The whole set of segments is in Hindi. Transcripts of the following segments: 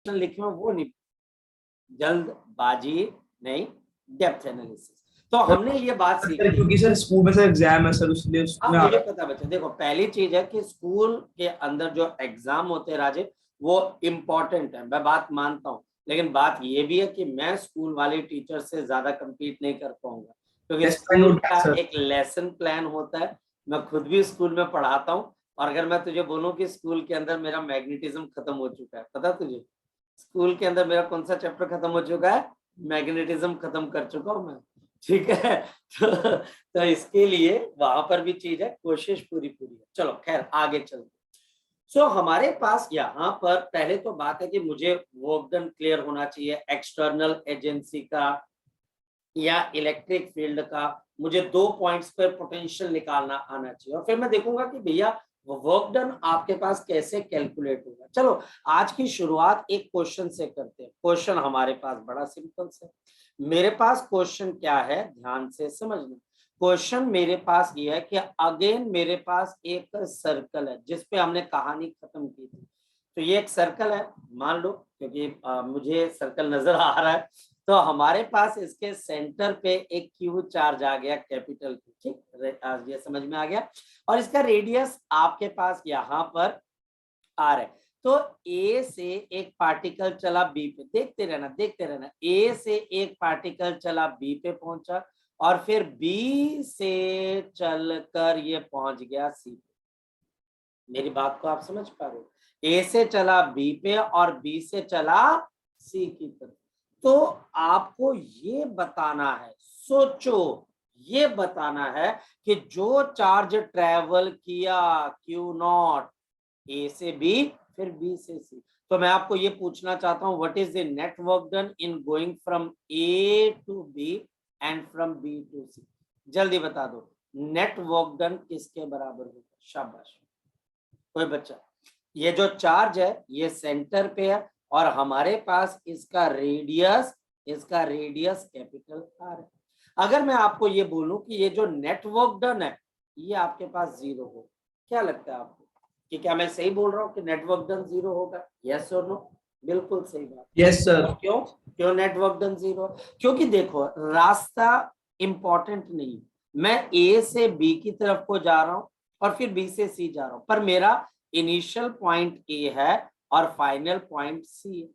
क्वेश्चन लिखे हो वो नहीं, जल्दबाजी नहीं, डेप्थ एनालिसिस। तो हमने ये बात सीखी क्योंकि सर स्कूल में सर एग्जाम है सर, उसलिए अब उसमें मुझे पता बच्चा, देखो पहली चीज है कि स्कूल के अंदर जो एग्जाम होते हैं राजे वो इम्पोर्टेंट है, मैं बात मानता हूँ, लेकिन बात ये भी है कि मैं स्कूल वाले टीचर से ज्यादा कम्पीट नहीं कर पाऊंगा, क्योंकि स्कूल का एक लेसन प्लान होता है, मैं खुद भी स्कूल में पढ़ाता हूँ, और अगर मैं तुझे बोलूं कि स्कूल के अंदर मेरा मैग्नेटिज्म खत्म हो चुका है, पता तुझे स्कूल के अंदर मेरा कौन सा चैप्टर खत्म हो चुका है? मैग्नेटिज्म खत्म कर चुका हूं मैं, ठीक है। तो इसके लिए वहां पर भी चीज है, कोशिश पूरी पूरी है। चलो खैर आगे चलते। सो हमारे पास यहाँ पर पहले तो बात है कि मुझे वर्क डन क्लियर होना चाहिए एक्सटर्नल एजेंसी का या इलेक्ट्रिक फील्ड का, मुझे 2 पॉइंट्स पर पोटेंशियल निकालना आना चाहिए, और फिर मैं देखूंगा कि भैया वर्क डन आपके पास कैसे कैलकुलेट होगा। चलो आज की शुरुआत एक क्वेश्चन से करते हैं। क्वेश्चन हमारे पास बड़ा सिंपल से, मेरे पास क्वेश्चन क्या है ध्यान से समझना। क्वेश्चन मेरे पास ये है कि अगेन मेरे पास एक सर्कल है जिसपे हमने कहानी खत्म की थी, तो ये एक सर्कल है मान लो, क्योंकि मुझे सर्कल नजर आ रहा है, तो हमारे पास इसके सेंटर पे एक क्यू चार्ज आ गया कैपिटल क्यू, ठीक ये समझ में आ गया, और इसका रेडियस आपके पास यहाँ पर आर है। तो ए से एक पार्टिकल चला बी पे, देखते रहना, ए से एक पार्टिकल चला बी पे पहुंचा, और फिर बी से चलकर ये पहुंच गया सी पे। मेरी बात को आप समझ पा रहे हो? ए से चला बी पे और बी से चला सी की तरफ। तो आपको ये बताना है, सोचो, ये बताना है कि जो चार्ज ट्रेवल किया क्यू नॉट ए से बी फिर बी से सी, तो मैं आपको ये पूछना चाहता हूं what is the net work done in going from A to B and from B to C, जल्दी बता दो नेट वर्क डन किसके बराबर होगा? शाबाश कोई बच्चा। ये जो चार्ज है ये सेंटर पे है, और हमारे पास इसका रेडियस कैपिटल आर है। अगर मैं आपको ये बोलूं कि ये जो नेटवर्क डन है ये आपके पास 0 हो, क्या लगता है आपको कि क्या मैं सही बोल रहा हूँ कि नेटवर्क डन 0 होगा? यस और नो? बिल्कुल सही बात। Yes sir. क्यों क्यों नेटवर्क डन 0? क्योंकि देखो रास्ता इंपॉर्टेंट नहीं, मैं ए से बी की तरफ को जा रहा हूं और फिर बी से सी जा रहा हूं, पर मेरा इनिशियल पॉइंट ए है और फाइनल पॉइंट सी है।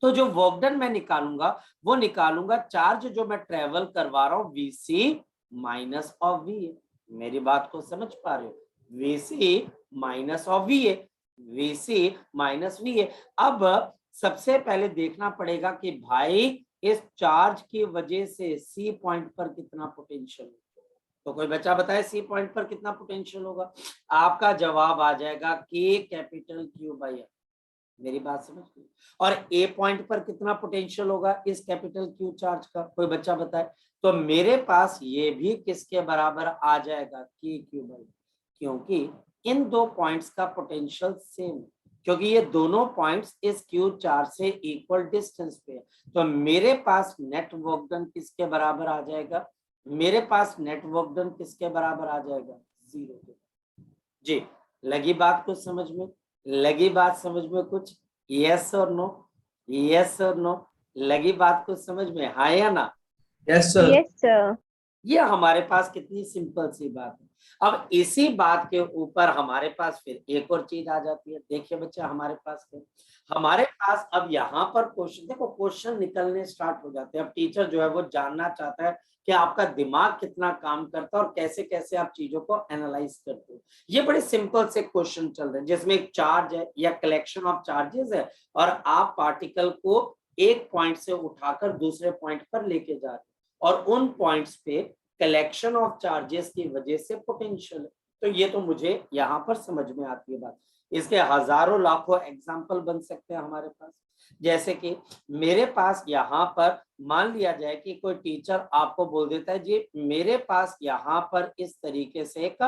तो जो वर्क डन मैं निकालूंगा वो निकालूंगा चार्ज जो मैं ट्रेवल करवा रहा हूं वीसी माइनस ऑफ वी ए। मेरी बात को समझ पा रहे हो? VC minus of V A, VC minus V ए। अब सबसे पहले देखना पड़ेगा कि भाई इस चार्ज की वजह से सी पॉइंट पर कितना पोटेंशियल है। तो कोई बच्चा बताए सी पॉइंट पर कितना पोटेंशियल होगा? आपका जवाब आ जाएगा के कैपिटल क्यू बाई आर। मेरी बात समझ गई? और ए पॉइंट पर कितना पोटेंशियल होगा इस कैपिटल क्यू चार्ज का? कोई बच्चा बताए। तो मेरे पास ये भी किसके बराबर आ जाएगा? के क्यू बाई, क्योंकि इन दो पॉइंट्स का पोटेंशियल सेम है, क्योंकि ये दोनों पॉइंट्स इस क्यू चार्ज से इक्वल डिस्टेंस पे है। तो मेरे पास नेट वर्क डन किसके बराबर आ जाएगा? मेरे पास नेट वर्क डन किसके बराबर आ जाएगा? 0 के। जी लगी बात कुछ समझ में? लगी बात समझ में कुछ? यस और नो? यस और नो? लगी बात कुछ समझ में? हाँ या ना? Yes sir. Yes sir. ये हमारे पास कितनी सिंपल सी बात है। अब इसी बात के ऊपर हमारे पास फिर एक और चीज आ जाती है। देखिए बच्चा हमारे पास क्या, हमारे पास अब यहाँ पर क्वेश्चन, देखो क्वेश्चन निकलने स्टार्ट हो जाते हैं। अब टीचर जो है वो जानना चाहता है कि आपका दिमाग कितना काम करता है और कैसे कैसे आप चीजों को एनालाइज करते हो। ये बड़े सिंपल से क्वेश्चन चल रहे हैं जिसमें एक चार्ज है या कलेक्शन ऑफ चार्जेस है, और आप पार्टिकल को एक पॉइंट से उठाकर दूसरे पॉइंट पर लेके जा रहे हैं, और उन पॉइंट्स पे कलेक्शन ऑफ चार्जेस की वजह से पोटेंशियल है। तो ये तो मुझे यहाँ पर समझ में आती है बात। इसके हजारों लाखों एग्जाम्पल बन सकते हैं हमारे पास। जैसे कि मेरे पास यहाँ पर मान लिया जाए कि कोई टीचर आपको बोल देता है जी मेरे पास यहाँ पर इस तरीके से एक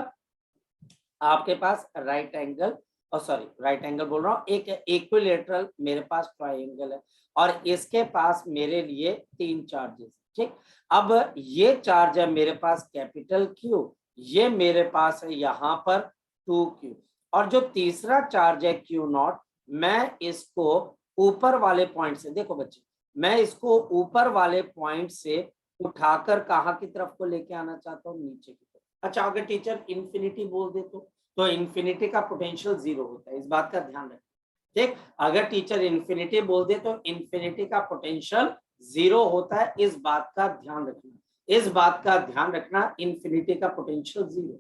आपके पास राइट एंगल, और सॉरी राइट एंगल बोल रहा हूँ, एक इक्विलेटरल मेरे पास ट्राइंगल है, और इसके पास मेरे लिए 3 चार्जेस। ठीक, अब ये चार्ज है मेरे पास कैपिटल क्यू, ये मेरे पास है यहाँ पर 2Q, और जो तीसरा चार्ज है Q0 मैं इसको ऊपर वाले पॉइंट से, देखो बच्चे मैं इसको ऊपर वाले पॉइंट से उठाकर कहाँ की तरफ को लेके आना चाहता हूँ, नीचे की तरफ। अच्छा अगर टीचर इन्फिनिटी बोल दे तो इन्फिनिटी का पोटेंशियल 0 होता है, इस बात का ध्यान रखें। ठीक, अगर टीचर इन्फिनिटी बोल दे तो इन्फिनिटी का पोटेंशियल 0 होता है, इस बात का ध्यान रखना, इस बात का ध्यान रखना, इन्फिनिटी का पोटेंशियल 0।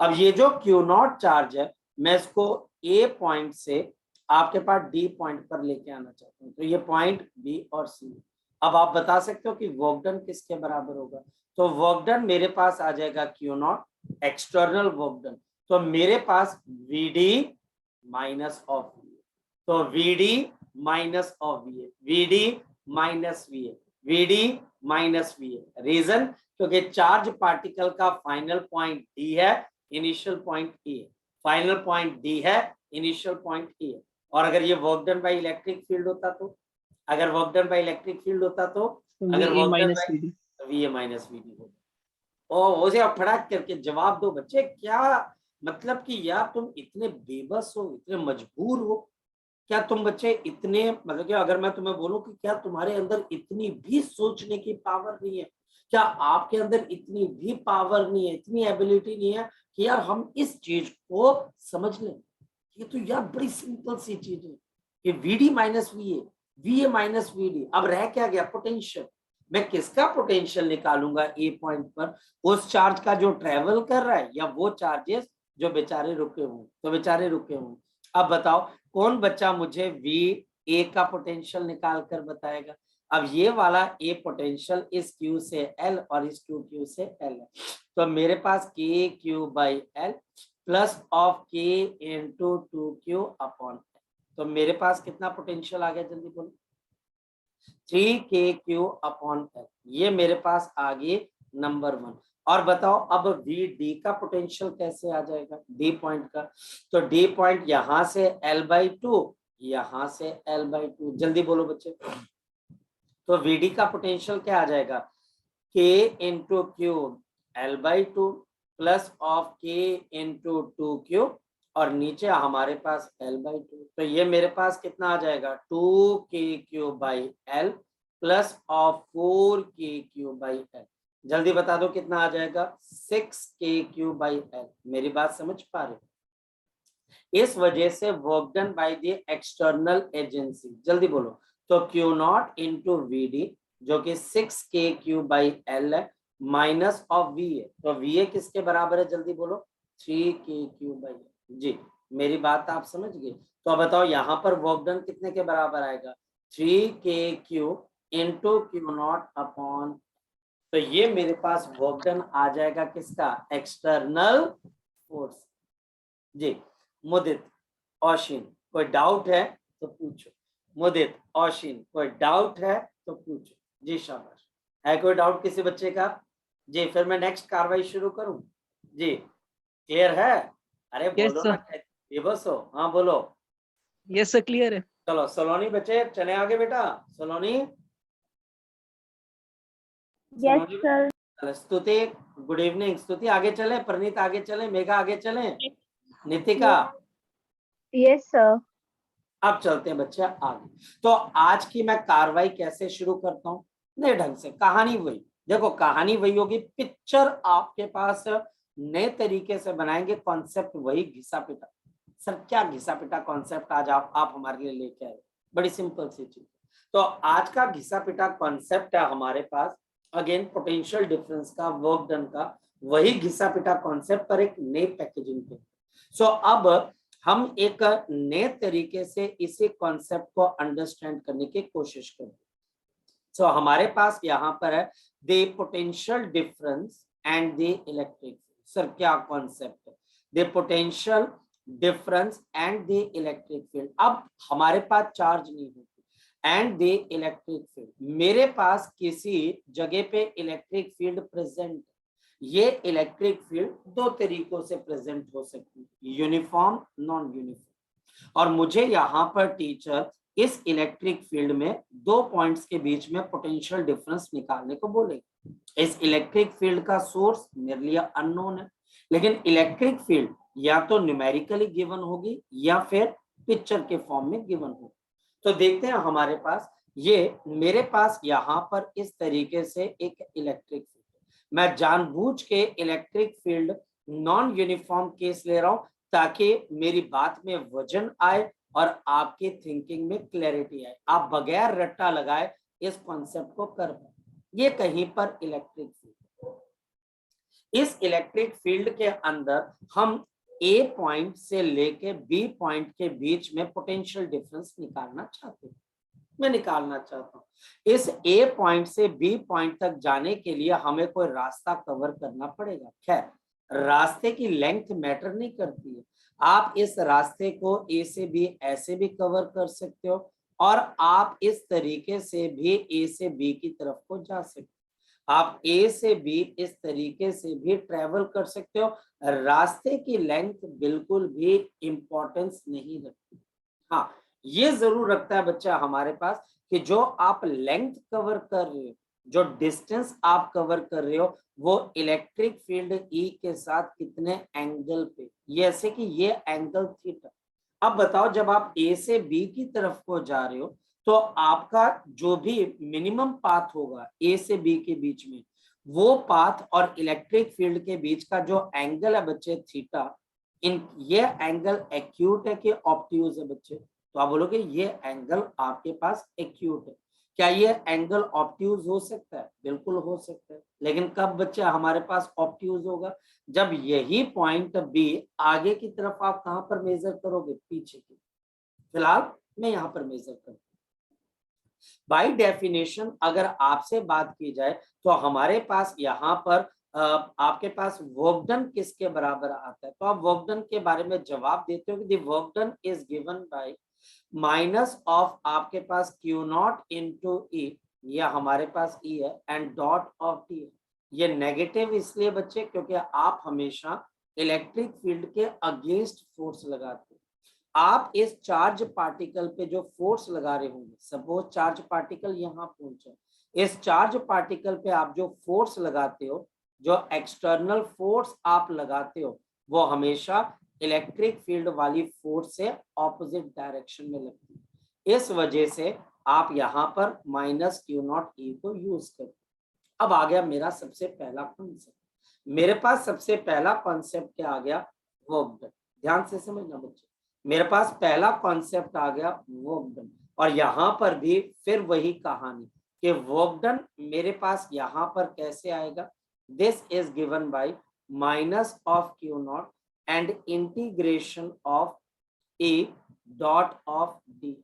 अब ये जो क्यू नॉट चार्ज है मैं इसको ए पॉइंट से आपके पास डी पॉइंट पर लेके आना चाहता हूँ, तो ये पॉइंट बी और सी। अब आप बता सकते हो कि वर्क डन किसके बराबर होगा, तो वर्क डन मेरे पास आ जाएगा Q naught external work done, तो मेरे पास वीडी माइनस ऑफ वी, तो VD minus of V, VD minus V, VD minus V. Reason क्योंकि चार्ज पार्टिकल का फाइनल पॉइंट डी है, इनिशियल पॉइंट ई है, फाइनल पॉइंट डी है, इनिशियल पॉइंट ई है। और अगर ये work done by electric field होता तो, अगर work done by electric field होता तो अगर work done bye we minus V D होता। ओ उसे आप फटाक करके जवाब दो बच्चे, क्या मतलब कि यार तुम इतने बेबस हो, इतने मजबूर हो क्या तुम बच्चे, इतने मतलब कि अगर मैं तुम्हें बोलूं कि क्या तुम्हारे अंदर इतनी भी सोचने की पावर नहीं है, क्या आपके अंदर इतनी भी पावर नहीं है, इतनी एबिलिटी नहीं है कि यार हम इस चीज को समझ लें। ये तो यार बड़ी सिंपल सी चीज है कि VD minus V A minus V D. अब रह क्या गया, पोटेंशियल। मैं किसका पोटेंशियल निकालूंगा ए पॉइंट पर, उस चार्ज का जो ट्रेवल कर रहा है या वो चार्जेस जो बेचारे रुके हुए, तो बेचारे रुके हुए। अब बताओ कौन बच्चा मुझे वी ए का पोटेंशियल निकाल कर बताएगा। अब ये वाला ए पोटेंशियल इस क्यू से एल और इस क्यू से एल है, तो मेरे पास के Q by L plus of के इंटू 2q अपॉन एल, तो मेरे पास कितना पोटेंशियल आ गया, जल्दी बोलो, 3kq अपॉन एल। ये मेरे पास आ गई नंबर 1। और बताओ अब वी डी का पोटेंशियल कैसे आ जाएगा, डी पॉइंट का, तो डी पॉइंट यहां से l/2, यहां से l/2, जल्दी बोलो बच्चे। तो वीडी का पोटेंशियल क्या आ जाएगा, k into Q l/2 plus of k into 2q और नीचे हमारे पास l/2, तो ये मेरे पास कितना आ जाएगा 2kq by L plus of 4kq by L. जल्दी बता दो कितना आ जाएगा 6kq बाई एल। मेरी बात समझ पा रहे हो? इस वजह से work done by the external agency, जल्दी बोलो, तो Q naught into V D जो कि 6kq बाई एल है माइनस ऑफ वी ए, तो वी ए किसके बराबर है, जल्दी बोलो 3kq बाई एल। जी मेरी बात आप समझ गए। तो अब बताओ यहाँ पर वर्क डन कितने के बराबर आएगा 3kq into Q not upon, तो ये मेरे पास वर्क डन आ जाएगा किसका, एक्सटर्नल फोर्स। जी मुदित औशिन कोई डाउट है तो पूछो, मुदित औशिन कोई डाउट है तो पूछो। जी शाबाश, है कोई डाउट किसी बच्चे का? जी फिर मैं नेक्स्ट कार्रवाई शुरू करूं। जी क्लियर है? अरे बोलो ना, बेबस हो, हाँ बोलो। यस सर क्लियर है। चलो सलोनी बच्चे चले आगे बेटा, Saloni. Yes sir. Stuti good evening, Stuti आगे चले, प्रनीत आगे चले, मेघा आगे चले, नितिका। Yes sir. अब चलते हैं बच्चे आगे। तो आज की मैं कार्रवाई कैसे शुरू करता हूँ, नए ढंग से, कहानी वही, देखो कहानी वही होगी, पिक्चर आपके पास नए तरीके से बनाएंगे, कॉन्सेप्ट वही घिसा पिटा। सर क्या घिसा पिटा कॉन्सेप्ट आज आप हमारे लिए लेके आए, बड़ी सिंपल सी चीज। तो आज का घिसा पिटा कॉन्सेप्ट है हमारे पास, अगेन पोटेंशियल डिफरेंस का, वर्क डन का, वही घिसा पिटा कॉन्सेप्ट पर एक नई पैकेजिंग पे। सो अब हम एक नए तरीके से इसी कॉन्सेप्ट को अंडरस्टैंड करने की कोशिश करें। सो हमारे पास यहाँ पर है the potential difference and the electric. Sir क्या कॉन्सेप्ट है, the potential difference and the electric field. अब हमारे पास चार्ज नहीं होती एंड द इलेक्ट्रिक फील्ड, मेरे पास किसी जगह पे इलेक्ट्रिक फील्ड प्रेजेंट। ये इलेक्ट्रिक फील्ड दो तरीकों से प्रेजेंट हो सकती है, यूनिफॉर्म, नॉन यूनिफॉर्म। और मुझे यहाँ पर टीचर इस इलेक्ट्रिक फील्ड में दो पॉइंट्स के बीच में पोटेंशियल डिफरेंस निकालने को बोलेंगे। इस इलेक्ट्रिक फील्ड का सोर्स मेरे लिए अननोन है, लेकिन इलेक्ट्रिक फील्ड या तो न्यूमेरिकली गिवन होगी या फिर पिक्चर के फॉर्म में गिवन होगी। तो देखते हैं हमारे पास ये मेरे पास यहाँ पर इस तरीके से एक इलेक्ट्रिक फील्ड, मैं जानबूझ के electric field non uniform case ले रहा हूं ताकि मेरी बात में वजन आए और आपकी थिंकिंग में क्लैरिटी आए, आप बगैर रट्टा लगाए इस कॉन्सेप्ट को कर पाए। ये कहीं पर इलेक्ट्रिक फील्ड, इस इलेक्ट्रिक फील्ड के अंदर हम ए पॉइंट से लेके बी पॉइंट के बीच में पोटेंशियल डिफरेंस निकालना चाहते हैं, मैं निकालना चाहता हूं। इस ए पॉइंट से बी पॉइंट तक जाने के लिए हमें कोई रास्ता कवर करना पड़ेगा। खैर, रास्ते की लेंथ मैटर नहीं करती है, आप इस रास्ते को ए से बी ऐसे भी कवर कर सकते हो और आप इस तरीके से भी ए से बी की तरफ को जा सकते हो, आप ए से बी इस तरीके से भी ट्रेवल कर सकते हो। रास्ते की लेंथ बिल्कुल भी इंपॉर्टेंस नहीं रखती। हाँ, ये जरूर रखता है बच्चा हमारे पास कि जो आप लेंथ कवर कर रहे हो, जो डिस्टेंस आप कवर कर रहे हो, वो इलेक्ट्रिक फील्ड ई के साथ कितने एंगल पे, ये ऐसे कि ये एंगल थीटा। अब बताओ, जब आप ए से बी की तरफ को जा रहे हो तो आपका जो भी मिनिमम पाथ होगा ए से बी के बीच में, वो पाथ और इलेक्ट्रिक फील्ड के बीच का जो एंगल है बच्चे थीटा, ये एंगल एक्यूट है कि ऑब्ट्यूज है बच्चे? तो आप बोलोगे ये एंगल आपके पास एक्यूट है। क्या ये एंगल ऑब्ट्यूज हो सकता है? बिल्कुल हो सकता है, लेकिन कब बच्चे हमारे पास ऑब्ट्यूज होगा? जब यही पॉइंट बी आगे की तरफ आप कहां पर मेजर करोगे? पीछे की। फिलहाल मैं यहां पर मेजर करूँ। बाय डेफिनेशन अगर आपसे बात की जाए तो हमारे पास यहाँ पर आपके पास वर्क डन किसके बराबर आता है? तो आप वर्क डन के बारे में जवाब देते हो कि work done is given by minus of आपके पास क्यू नॉट इंटू ई, ये हमारे पास ई है, एंड डॉट ऑफ टी। ये नेगेटिव इसलिए बच्चे क्योंकि आप हमेशा इलेक्ट्रिक फील्ड के अगेंस्ट फोर्स लगाते हो। आप इस चार्ज पार्टिकल पे जो फोर्स लगा रहे होंगे, सपोज चार्ज पार्टिकल यहाँ पहुंचे, इस चार्ज पार्टिकल पे आप जो फोर्स लगाते हो, जो एक्सटर्नल फोर्स आप लगाते हो, वो हमेशा इलेक्ट्रिक फील्ड वाली फोर्स से ऑपोजिट डायरेक्शन में लगती है। इस वजह से आप यहाँ पर माइनस क्यू नॉट ई को यूज करते। अब आ गया मेरा सबसे पहला कॉन्सेप्ट, मेरे पास सबसे पहला कॉन्सेप्ट क्या आ गया? Work done. ध्यान से समझना बच्चे, मेरे पास पहला कॉन्सेप्ट आ गया वर्क डन, और यहां पर भी फिर वही कहानी कि वर्क डन मेरे पास यहां पर कैसे आएगा? This is given by minus of Q not and integration of A dot of D.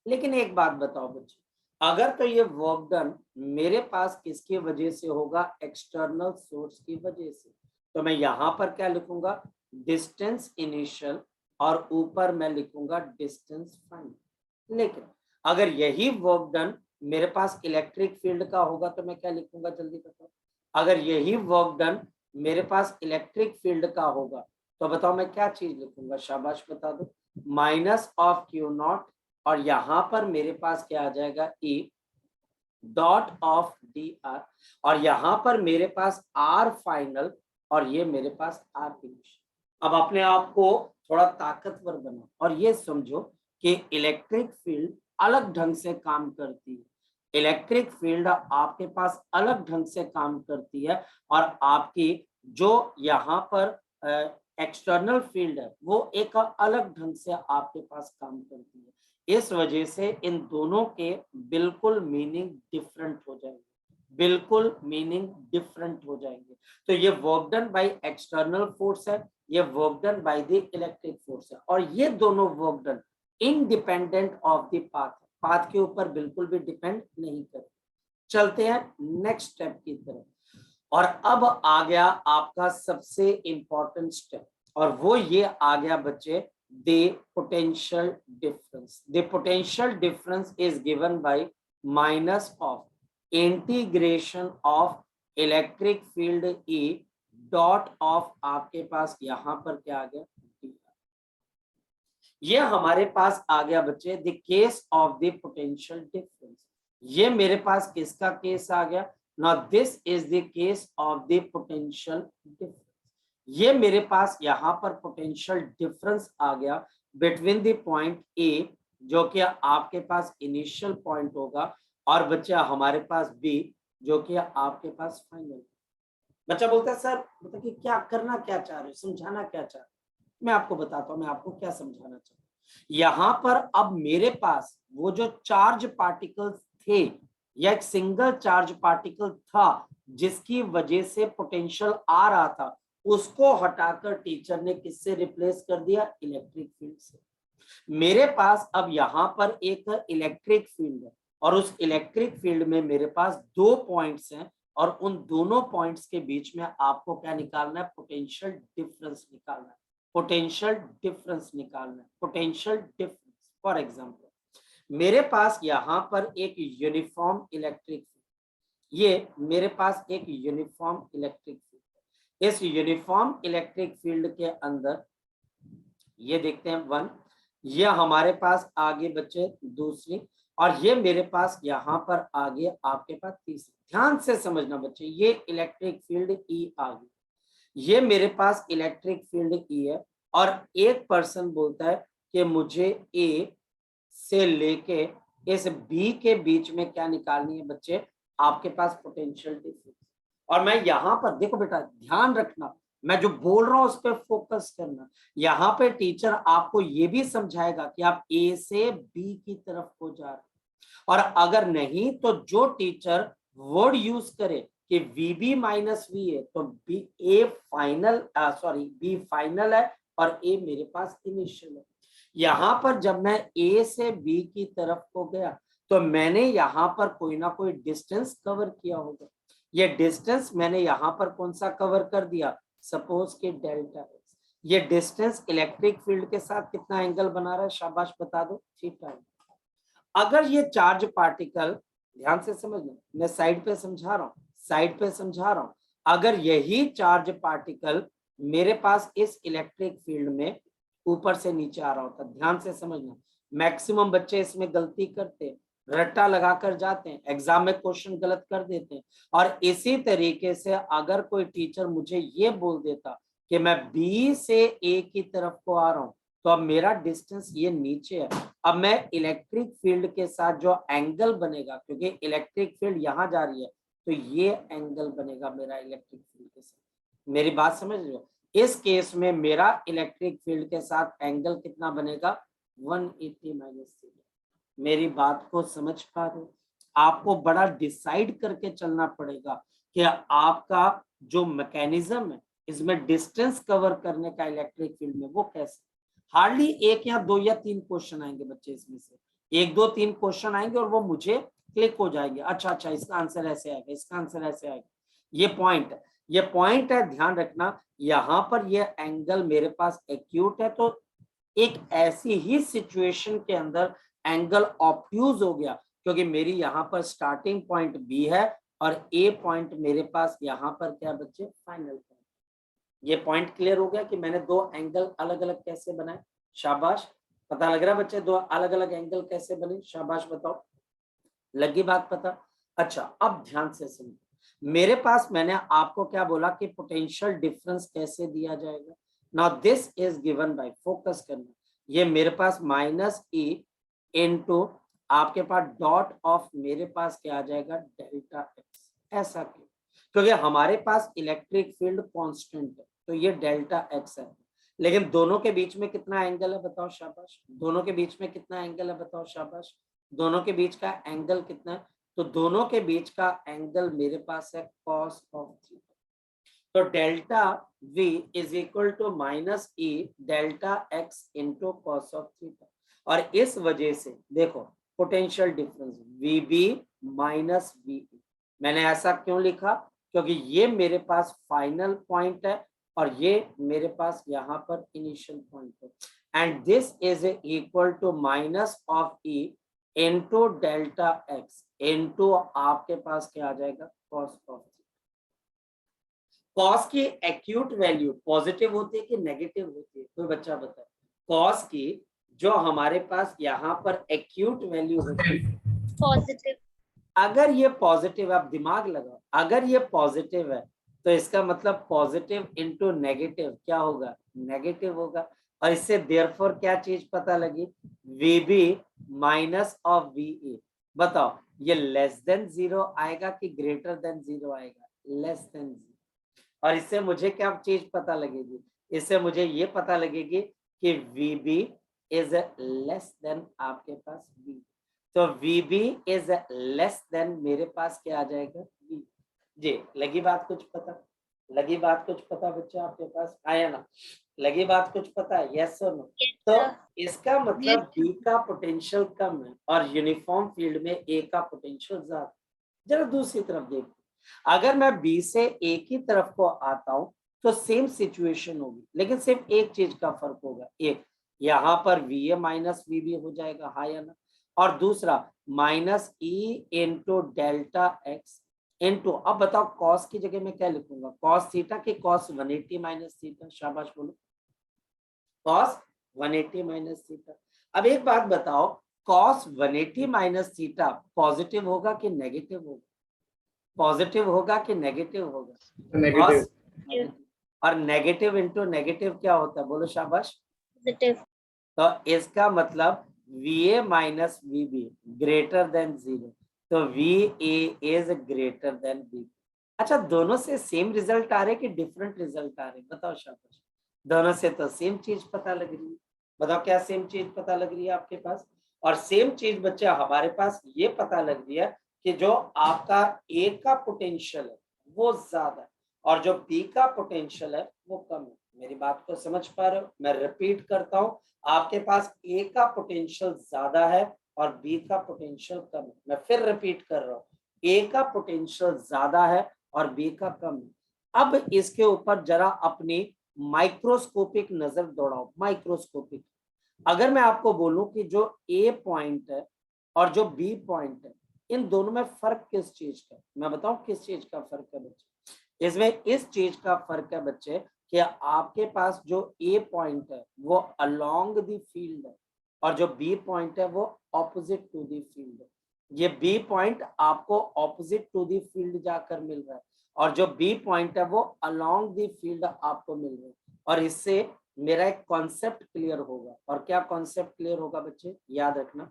लेकिन एक बात बताओ बच्चे, अगर तो ये वर्क डन मेरे पास किसकी वजह से होगा? एक्सटर्नल सोर्स की वजह से, तो मैं यहां पर क्या लिखूंगा? डिस्टेंस इनिशियल, और ऊपर मैं लिखूंगा डिस्टेंस फाइनल। लेकिन अगर यही वर्क डन मेरे पास इलेक्ट्रिक फील्ड का होगा तो मैं क्या लिखूंगा? जल्दी बताओ। अगर यही वर्क डन मेरे पास इलेक्ट्रिक फील्ड का होगा तो बताओ मैं क्या चीज लिखूंगा? शाबाश बता दो। माइनस ऑफ क्यू नॉट, और यहां पर मेरे पास क्या आ जाएगा? E dot of D R, और यहां पर मेरे पास आर फाइनल, और ये मेरे पास आर इनिशियल। अब अपने आप को थोड़ा ताकतवर बनाओ और ये समझो कि इलेक्ट्रिक फील्ड अलग ढंग से काम करती है। इलेक्ट्रिक फील्ड आपके पास अलग ढंग से काम करती है, और आपकी जो यहाँ पर एक्सटर्नल फील्ड है वो एक अलग ढंग से आपके पास काम करती है। इस वजह से इन दोनों के बिल्कुल मीनिंग डिफरेंट हो जाएंगे, बिल्कुल मीनिंग डिफरेंट हो जाएंगे। तो ये work done by external force है, ये work done by the electric force है, और ये दोनों work done independent of the path, path के ऊपर बिल्कुल भी डिपेंड नहीं करते। चलते हैं नेक्स्ट स्टेप की तरफ, और अब आ गया आपका सबसे इंपॉर्टेंट स्टेप, और वो ये आ गया बच्चे the potential difference. The potential difference is given by minus of integration of electric field E dot of आपके पास यहां पर क्या आ गया? ये हमारे पास आ गया बच्चे the case of the potential difference. ये मेरे पास किसका केस आ गया? Now this is the case of the potential difference. ये मेरे पास यहां पर पोटेंशियल डिफरेंस आ गया बिटवीन द पॉइंट ए जो कि आपके पास इनिशियल पॉइंट होगा, और बच्चा हमारे पास बी जो कि आपके पास फाइनल। बच्चा बोलता है सर मतलब कि क्या करना क्या चाह रहे हो, समझाना क्या चाह रहे हो। मैं आपको बताता हूँ मैं आपको क्या समझाना चाहता हूँ। यहाँ पर अब मेरे पास वो जो चार्ज पार्टिकल्स थे या एक सिंगल चार्ज पार्टिकल था जिसकी वजह से पोटेंशियल आ रहा था, उसको हटाकर टीचर ने किससे रिप्लेस कर दिया, इलेक्ट्रिक फील्ड से। मेरे पास अब यहाँ पर एक इलेक्ट्रिक फील्ड है और उस इलेक्ट्रिक फील्ड में मेरे पास दो पॉइंट्स हैं और उन दोनों पॉइंट्स के बीच में आपको क्या निकालना है, पोटेंशियल डिफरेंस निकालना है, पोटेंशियल डिफरेंस निकालना है, पोटेंशियल डिफरेंस। फॉर एग्जांपल मेरे पास यहाँ पर एक यूनिफॉर्म इलेक्ट्रिक फील्ड, ये मेरे पास एक यूनिफॉर्म इलेक्ट्रिक फील्ड। इस यूनिफॉर्म इलेक्ट्रिक फील्ड के अंदर ये देखते हैं वन, ये हमारे पास आगे बच्चे दूसरी, और ये मेरे पास यहाँ पर आगे आपके पास तीसरी। ध्यान से समझना बच्चे, ये इलेक्ट्रिक फील्ड ई आ गई, ये मेरे पास इलेक्ट्रिक फील्ड ई है, और एक पर्सन बोलता है कि मुझे ए से लेके इस बी के बीच में क्या निकालनी है बच्चे, आपके पास पोटेंशियल डिफरेंस। और मैं यहाँ पर देखो बेटा ध्यान रखना, मैं जो बोल रहा हूं उस पर फोकस करना। यहाँ पे टीचर आपको ये भी समझाएगा कि आप ए से बी की तरफ को जा रहे हैं, और अगर नहीं तो जो टीचर वर्ड यूज करे कि VB माइनस वी है तो B A final B final है और ए मेरे पास इनिशियल है। यहाँ पर जब मैं ए से बी की तरफ को गया तो मैंने यहाँ पर कोई ना कोई डिस्टेंस कवर किया होगा। ये डिस्टेंस मैंने यहाँ पर कौन सा कवर कर दिया, सपोज के डेल्टा एक्स। ये डिस्टेंस इलेक्ट्रिक फील्ड के साथ कितना एंगल बना रहा है, शाबाश बता दो, थीटा। अगर ये चार्ज पार्टिकल, ध्यान से समझना, मैं साइड पे समझा रहा हूँ, साइड पे समझा रहा हूँ, अगर यही चार्ज पार्टिकल मेरे पास इस इलेक्ट्रिक फील्ड में ऊपर से नीचे आ रहा होता, ध्यान से समझना, मैक्सिमम बच्चे इसमें गलती करते हैं, रट्टा लगाकर जाते हैं, एग्जाम में क्वेश्चन गलत कर देते हैं। और इसी तरीके से अगर कोई टीचर मुझे ये बोल देता कि मैं बी से ए की तरफ को आ रहा हूं, तो अब मेरा डिस्टेंस ये नीचे है, अब मैं इलेक्ट्रिक फील्ड के साथ जो एंगल बनेगा, क्योंकि इलेक्ट्रिक फील्ड यहाँ जा रही है तो ये एंगल बनेगा मेरा इलेक्ट्रिक फील्ड के साथ। मेरी बात समझ रहे हो, इस केस में मेरा इलेक्ट्रिक फील्ड के साथ एंगल कितना बनेगा, 180 माइनस थीटा। मेरी बात को समझ पा रहे हो, आपको बड़ा डिसाइड करके चलना पड़ेगा कि आपका जो मैकेनिज्म है इसमें डिस्टेंस कवर करने का इलेक्ट्रिक फील्ड में वो कैसे। हार्डली एक या दो या तीन क्वेश्चन आएंगे बच्चे, इसमें से एक दो तीन क्वेश्चन आएंगे और वो मुझे क्लिक हो जाएंगे, अच्छा इसका आंसर ऐसे आएगा, इसका आंसर ऐसे आएगा। ये पॉइंट है, ये पॉइंट है, ध्यान रखना। यहाँ पर ये एंगल मेरे पास एक्यूट है, तो एक ऐसी ही सिचुएशन के अंदर एंगल ऑब्ट्यूज हो गया, क्योंकि मेरी यहाँ पर स्टार्टिंग पॉइंट बी है और ए पॉइंट मेरे पास यहाँ पर क्या बच्चे, फाइनल पॉइंट। ये पॉइंट क्लियर हो गया कि मैंने दो एंगल अलग अलग कैसे बनाए, शाबाश। पता लग रहा है बच्चे दो अलग अलग एंगल कैसे बने, शाबाश बताओ, लगी बात पता। अच्छा अब ध्यान से सुनो, मेरे पास मैंने आपको क्या बोला कि पोटेंशियल डिफरेंस कैसे दिया जाएगा। Now this is given by, focus करना, ये मेरे पास माइनस ई इनटू आपके पास डॉट ऑफ मेरे पास क्या आ जाएगा, डेल्टा एक्स। ऐसा क्यों, क्योंकि हमारे पास इलेक्ट्रिक फील्ड कांस्टेंट है तो ये डेल्टा एक्स है, लेकिन दोनों के बीच में कितना एंगल है बताओ, शाबाश। दोनों के बीच में कितना एंगल है बताओ, शाबाश। दोनों के बीच का एंगल कितना है, तो दोनों के बीच का एंगल मेरे पास है कॉस ऑफ थीटा। तो delta v is equal to minus E delta X into cos of theta. और इस वजह से देखो पोटेंशियल डिफरेंस VB माइनस VE। मैंने ऐसा क्यों लिखा, क्योंकि ये मेरे पास फाइनल पॉइंट है और ये मेरे पास यहाँ पर इनिशियल पॉइंट है, and this is equal to minus of E into delta X into आपके पास क्या आ जाएगा, कॉस ऑफ थीटा। कॉस की एक्यूट वैल्यू पॉजिटिव होती है कि नेगेटिव होती है, कोई बच्चा बताए। कॉस की जो हमारे पास यहाँ पर एक्यूट वैल्यू होती है पॉजिटिव। अगर ये पॉजिटिव, आप दिमाग लगाओ, अगर ये पॉजिटिव है तो इसका मतलब पॉजिटिव इंटू नेगेटिव क्या होगा, नेगेटिव होगा। और इससे देयरफॉर क्या चीज पता लगी, VB माइनस ऑफ VA। बताओ ये लेस देन 0 आएगा कि ग्रेटर देन 0 आएगा, लेस देन 0। और इससे मुझे क्या चीज पता लगेगी, इससे मुझे ये पता लगेगी कि VB इज लेस देन आपके पास V। तो VB इज लेस देन मेरे पास क्या आ जाएगा, V। जी लगी बात कुछ पता, लगी बात कुछ पता बच्चे आपके पास आया ना, लगी बात कुछ पता है, यस और नो। तो इसका मतलब बी का पोटेंशियल कम है और यूनिफॉर्म फील्ड में ए का पोटेंशियल ज्यादा। जरा दूसरी तरफ देखो, अगर मैं बी से ए की तरफ को आता हूं तो सेम सिचुएशन होगी, लेकिन सिर्फ एक चीज का फर्क होगा, एक यहाँ पर VA माइनस VB हो जाएगा, हाँ या ना, और दूसरा minus E into delta X into, अब बताओ कॉस की जगह में क्या लिखूंगा, कॉस थीटा की कॉस 180 माइनस थीटा, शाबाश बोलो, कॉस 180 माइनस थीटा। अब एक बात बताओ, कॉस 180 माइनस थीटा पॉजिटिव होगा कि नेगेटिव होगा, पॉजिटिव होगा कि नेगेटिव होगा, नेगेटिव। Cos- और नेगेटिव इंटू नेगेटिव क्या होता है, बोलो शाबाश, Positive. तो इसका मतलब VA minus VB greater than 0, तो VA is greater than VB। अच्छा दोनों से सेम रिजल्ट आ रहे कि डिफरेंट रिजल्ट आ रहे, बताओ शाबाश, दोनों से तो सेम चीज पता लग रही है, बताओ क्या सेम चीज पता लग रही है आपके पास। और सेम चीज बच्चे हमारे पास ये पता लग रही है कि जो आपका ए का पोटेंशियल है वो ज्यादा है और जो बी का पोटेंशियल है वो कम है। मेरी बात को समझ पा रहे हो, मैं रिपीट करता हूं, आपके पास ए का पोटेंशियल ज्यादा है और बी का पोटेंशियल कम है। मैं फिर रिपीट कर रहा हूँ, ए का पोटेंशियल ज्यादा है और बी का कम है। अब इसके ऊपर जरा अपनी माइक्रोस्कोपिक नजर दौड़ाओ, माइक्रोस्कोपिक। अगर मैं आपको बोलूं कि जो ए पॉइंट है और जो बी पॉइंट है, इन दोनों में फर्क किस चीज का, मैं बताऊं किस चीज का फर्क है बच्चे, इसमें इस चीज का फर्क है बच्चे कि आपके पास जो ए पॉइंट है वो अलोंग द फील्ड है और जो बी पॉइंट है वो ऑपोजिट टू द फील्ड है। ये बी पॉइंट आपको ऑपोजिट टू द फील्ड जाकर मिल रहा है और जो बी पॉइंट है वो अलोंग द फील्ड आपको मिल रहा है। और इससे मेरा एक कॉन्सेप्ट क्लियर होगा, और क्या कॉन्सेप्ट क्लियर होगा बच्चे, याद रखना,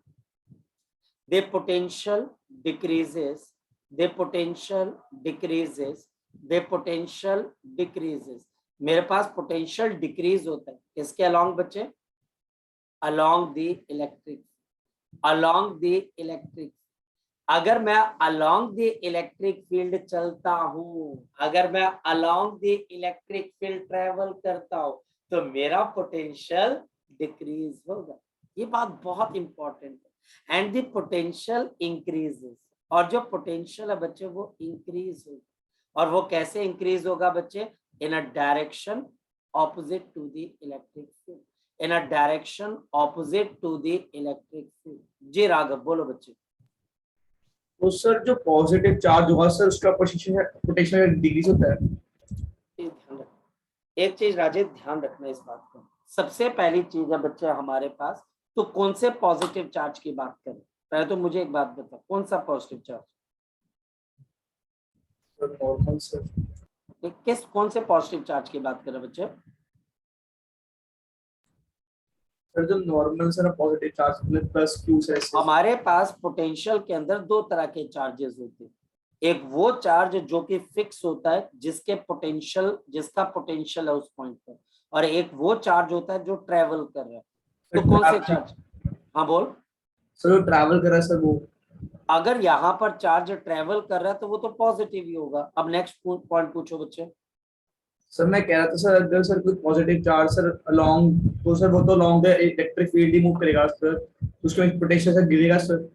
the potential decreases, the potential decreases, the potential decreases। मेरे पास पोटेंशियल डिक्रीज होता है किसके अलोंग बच्चे, along the electric, along the electric. अगर मैं अलोंग द इलेक्ट्रिक फील्ड चलता हूं, अगर मैं along the electric field travel करता हूं तो मेरा पोटेंशियल डिक्रीज होगा। ये बात बहुत इंपॉर्टेंट है। एंड द पोटेंशियल इंक्रीजेस, और जो पोटेंशियल है बच्चे वो इंक्रीज होगा। और वो कैसे इंक्रीज होगा बच्चे, in a direction opposite to the electric field, in a direction opposite to the electric field. जी राघव बोलो बच्चे। तो सर जो पॉजिटिव चार्ज होगा सर उसका पोटेंशियल डिक्रीज होता है। ध्यान रखना एक चीज राजेश, ध्यान रखना इस बात को, सबसे पहली चीज है बच्चे हमारे पास, तो कौन से पॉजिटिव चार्ज की बात करें, पहले तो मुझे एक बात बताओ कौन सा पॉजिटिव चार्ज, नॉर्मल सर। किस कौन से पॉजिटिव चार्ज की बात करें बच्चे, सर जो normal sir positive charge plus Q से हमारे पास पोटेंशियल के अंदर दो तरह के चार्जेस होते हैं। एक वो चार्ज जो कि फिक्स होता है जिसके पोटेंशियल, जिसका पोटेंशियल है उस पॉइंट पर, और एक वो चार्ज होता है जो ट्रेवल कर रहा है। तो कौन से चार्ज, हाँ बोल सर जो ट्रैवल कर रहा है सर वो, अगर यहाँ पर चार्ज ट्रेवल कर रहा है तो वो तो पॉजिटिव ही होगा। अब नेक्स्ट पॉइंट पूछो बच्चे। सर मैं कह रहा था सर अगर सर कोई पॉजिटिव चार्ज सर अलोंग, तो सर वो तो along the electric field he move करेगा सर, उसके पोटेंशियल सर गिरेगा सर।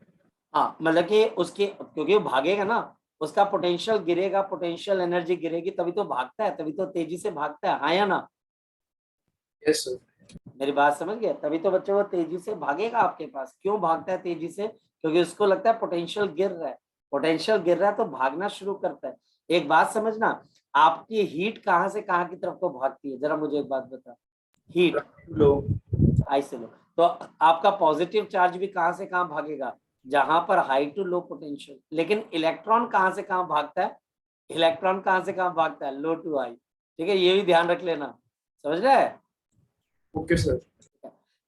हाँ मतलब कि उसके, क्योंकि वो भागेगा ना, उसका पोटेंशियल गिरेगा, पोटेंशियल एनर्जी गिरेगी तभी तो भागता है, तभी तो तेजी से भागता है, हाँ या ना। Yes sir. मेरी बात समझ गए, तभी तो बच्चे वो तेजी से भागेगा आपके पास। क्यों भागता है तेजी से, क्योंकि उसको लगता है पोटेंशियल गिर रहा है, पोटेंशियल गिर रहा है तो भागना शुरू करता है। एक बात समझना, आपकी हीट कहाँ से कहाँ की तरफ को भागती है, जरा मुझे एक बात बता, हीट लो हाई से लो, तो आपका पॉजिटिव चार्ज भी कहाँ से कहाँ भागेगा, जहां पर हाई टू लो पोटेंशियल। लेकिन इलेक्ट्रॉन कहाँ से कहाँ भागता है, इलेक्ट्रॉन कहाँ से कहाँ भागता है, लो टू हाई। ठीक है, ये भी ध्यान रख लेना, समझ रहे हैं। Okay sir.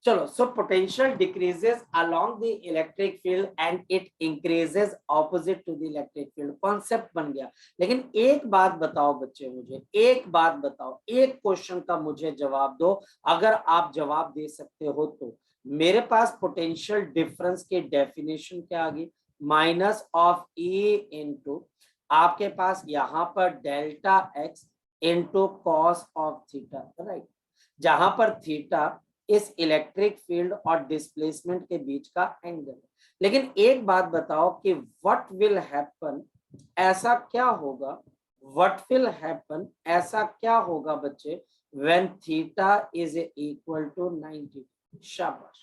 चलो, so potential decreases along the electric field and it increases opposite to the electric field, concept बन गया। लेकिन एक बात बताओ बच्चे, मुझे एक बात बताओ, एक क्वेश्चन का मुझे जवाब दो, अगर आप जवाब दे सकते हो तो। मेरे पास पोटेंशियल डिफरेंस की डेफिनेशन क्या आ गई, माइनस ऑफ ई इनटू आपके पास यहाँ पर delta X into cos of theta, right, जहां पर थीटा इस इलेक्ट्रिक फील्ड और डिस्प्लेसमेंट के बीच का एंगल है। लेकिन एक बात बताओ कि व्हाट विल हैपन, ऐसा क्या होगा, व्हाट विल हैपन, ऐसा क्या होगा बच्चे, when theta is equal to 90। शाबाश,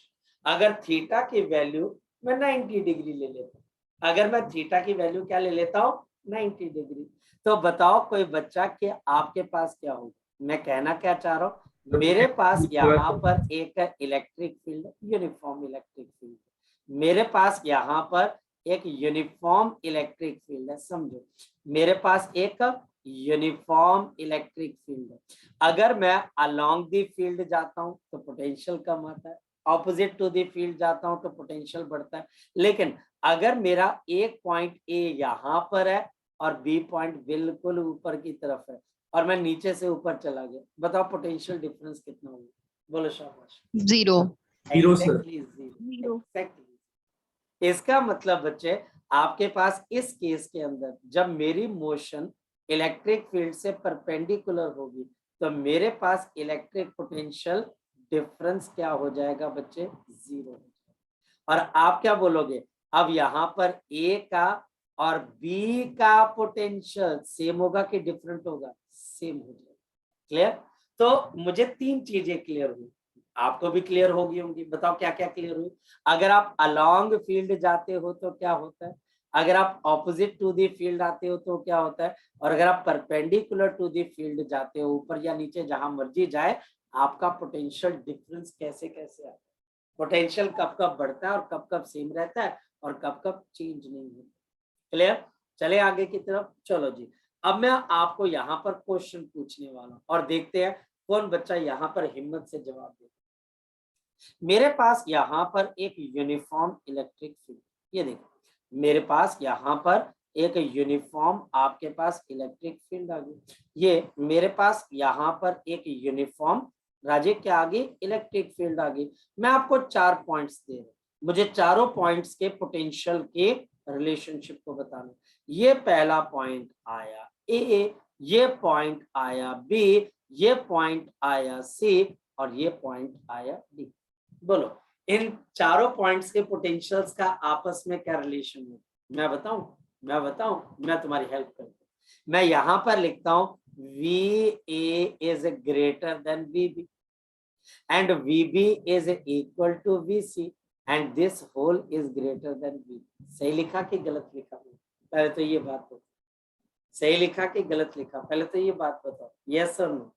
अगर थीटा की वैल्यू मैं 90 डिग्री ले लेता हूं, अगर मैं थीटा की वैल्यू क्या ले लेता हूं 90 डिग्री, तो बताओ कोई बच्चा कि आपके पास क्या होगा। मैं कहना क्या चाह रहा हूं, मेरे पास यहाँ पर एक electric field, uniform electric field, मेरे पास यहाँ पर एक यूनिफॉर्म इलेक्ट्रिक फील्ड है, समझो, मेरे पास एक यूनिफॉर्म इलेक्ट्रिक फील्ड है। अगर मैं अलोंग द फील्ड जाता हूं तो पोटेंशियल कम आता है, ऑपोजिट टू द फील्ड जाता हूं तो पोटेंशियल बढ़ता है। लेकिन अगर मेरा एक पॉइंट ए यहाँ पर है और बी पॉइंट बिल्कुल ऊपर की तरफ है और मैं नीचे से ऊपर चला गया, बताओ पोटेंशियल डिफरेंस कितना होगा, बोलो शाबाश। 0। Zero, sir. Zero. Exactly. इसका मतलब बच्चे, आपके पास इस केस के अंदर जब मेरी मोशन इलेक्ट्रिक फील्ड से परपेंडिकुलर होगी तो मेरे पास इलेक्ट्रिक पोटेंशियल डिफरेंस क्या हो जाएगा बच्चे, 0। और आप क्या बोलोगे, अब यहाँ पर ए का और बी का पोटेंशियल सेम होगा कि डिफरेंट होगा, सेम हो जाएगा। क्लियर? तो मुझे तीन चीजें क्लियर हुई, आपको भी क्लियर होगी होंगी, बताओ क्या क्या क्लियर हुई। अगर आप अलोंग फील्ड जाते हो तो क्या होता है, अगर आप ऑपोजिट टू द फील्ड आते हो तो क्या होता है, और अगर आप परपेंडिकुलर टू द फील्ड जाते हो, ऊपर या नीचे जहां मर्जी जाए, आपका पोटेंशियल डिफरेंस कैसे कैसे आता है, पोटेंशियल कब कब बढ़ता है और कब कब सेम रहता है और कब कब चेंज नहीं होता। क्लियर? चले आगे की तरफ, चलो जी। अब मैं आपको यहाँ पर क्वेश्चन पूछने वाला हूं और देखते हैं कौन बच्चा यहाँ पर हिम्मत से जवाब दे। मेरे पास यहाँ पर एक यूनिफॉर्म इलेक्ट्रिक फील्ड, ये देखो मेरे पास यहाँ पर एक यूनिफॉर्म आपके पास इलेक्ट्रिक फील्ड आ गई, ये मेरे पास यहाँ पर एक यूनिफॉर्म राजे क्या आ गई, इलेक्ट्रिक फील्ड आ गई। मैं आपको 4 पॉइंट्स दे रहा हूं, मुझे चारों पॉइंट्स के पोटेंशियल के रिलेशनशिप को बताना। ये पहला पॉइंट आया ए, ये पॉइंट आया बी, ये पॉइंट आया सी और ये पॉइंट आया डी। बोलो इन चारों पॉइंट्स के पोटेंशियल्स का आपस में क्या रिलेशन है, मैं बताऊं, मैं तुम्हारी हेल्प करता हूं। मैं यहां पर लिखता हूं VA is greater than VB and VB is equal to VC and this whole is greater than VB। सही लिखा कि गलत लिखा, पहले तो ये बात बताओ, सही लिखा कि गलत लिखा, पहले तो ये बात बताओ, यस और नो।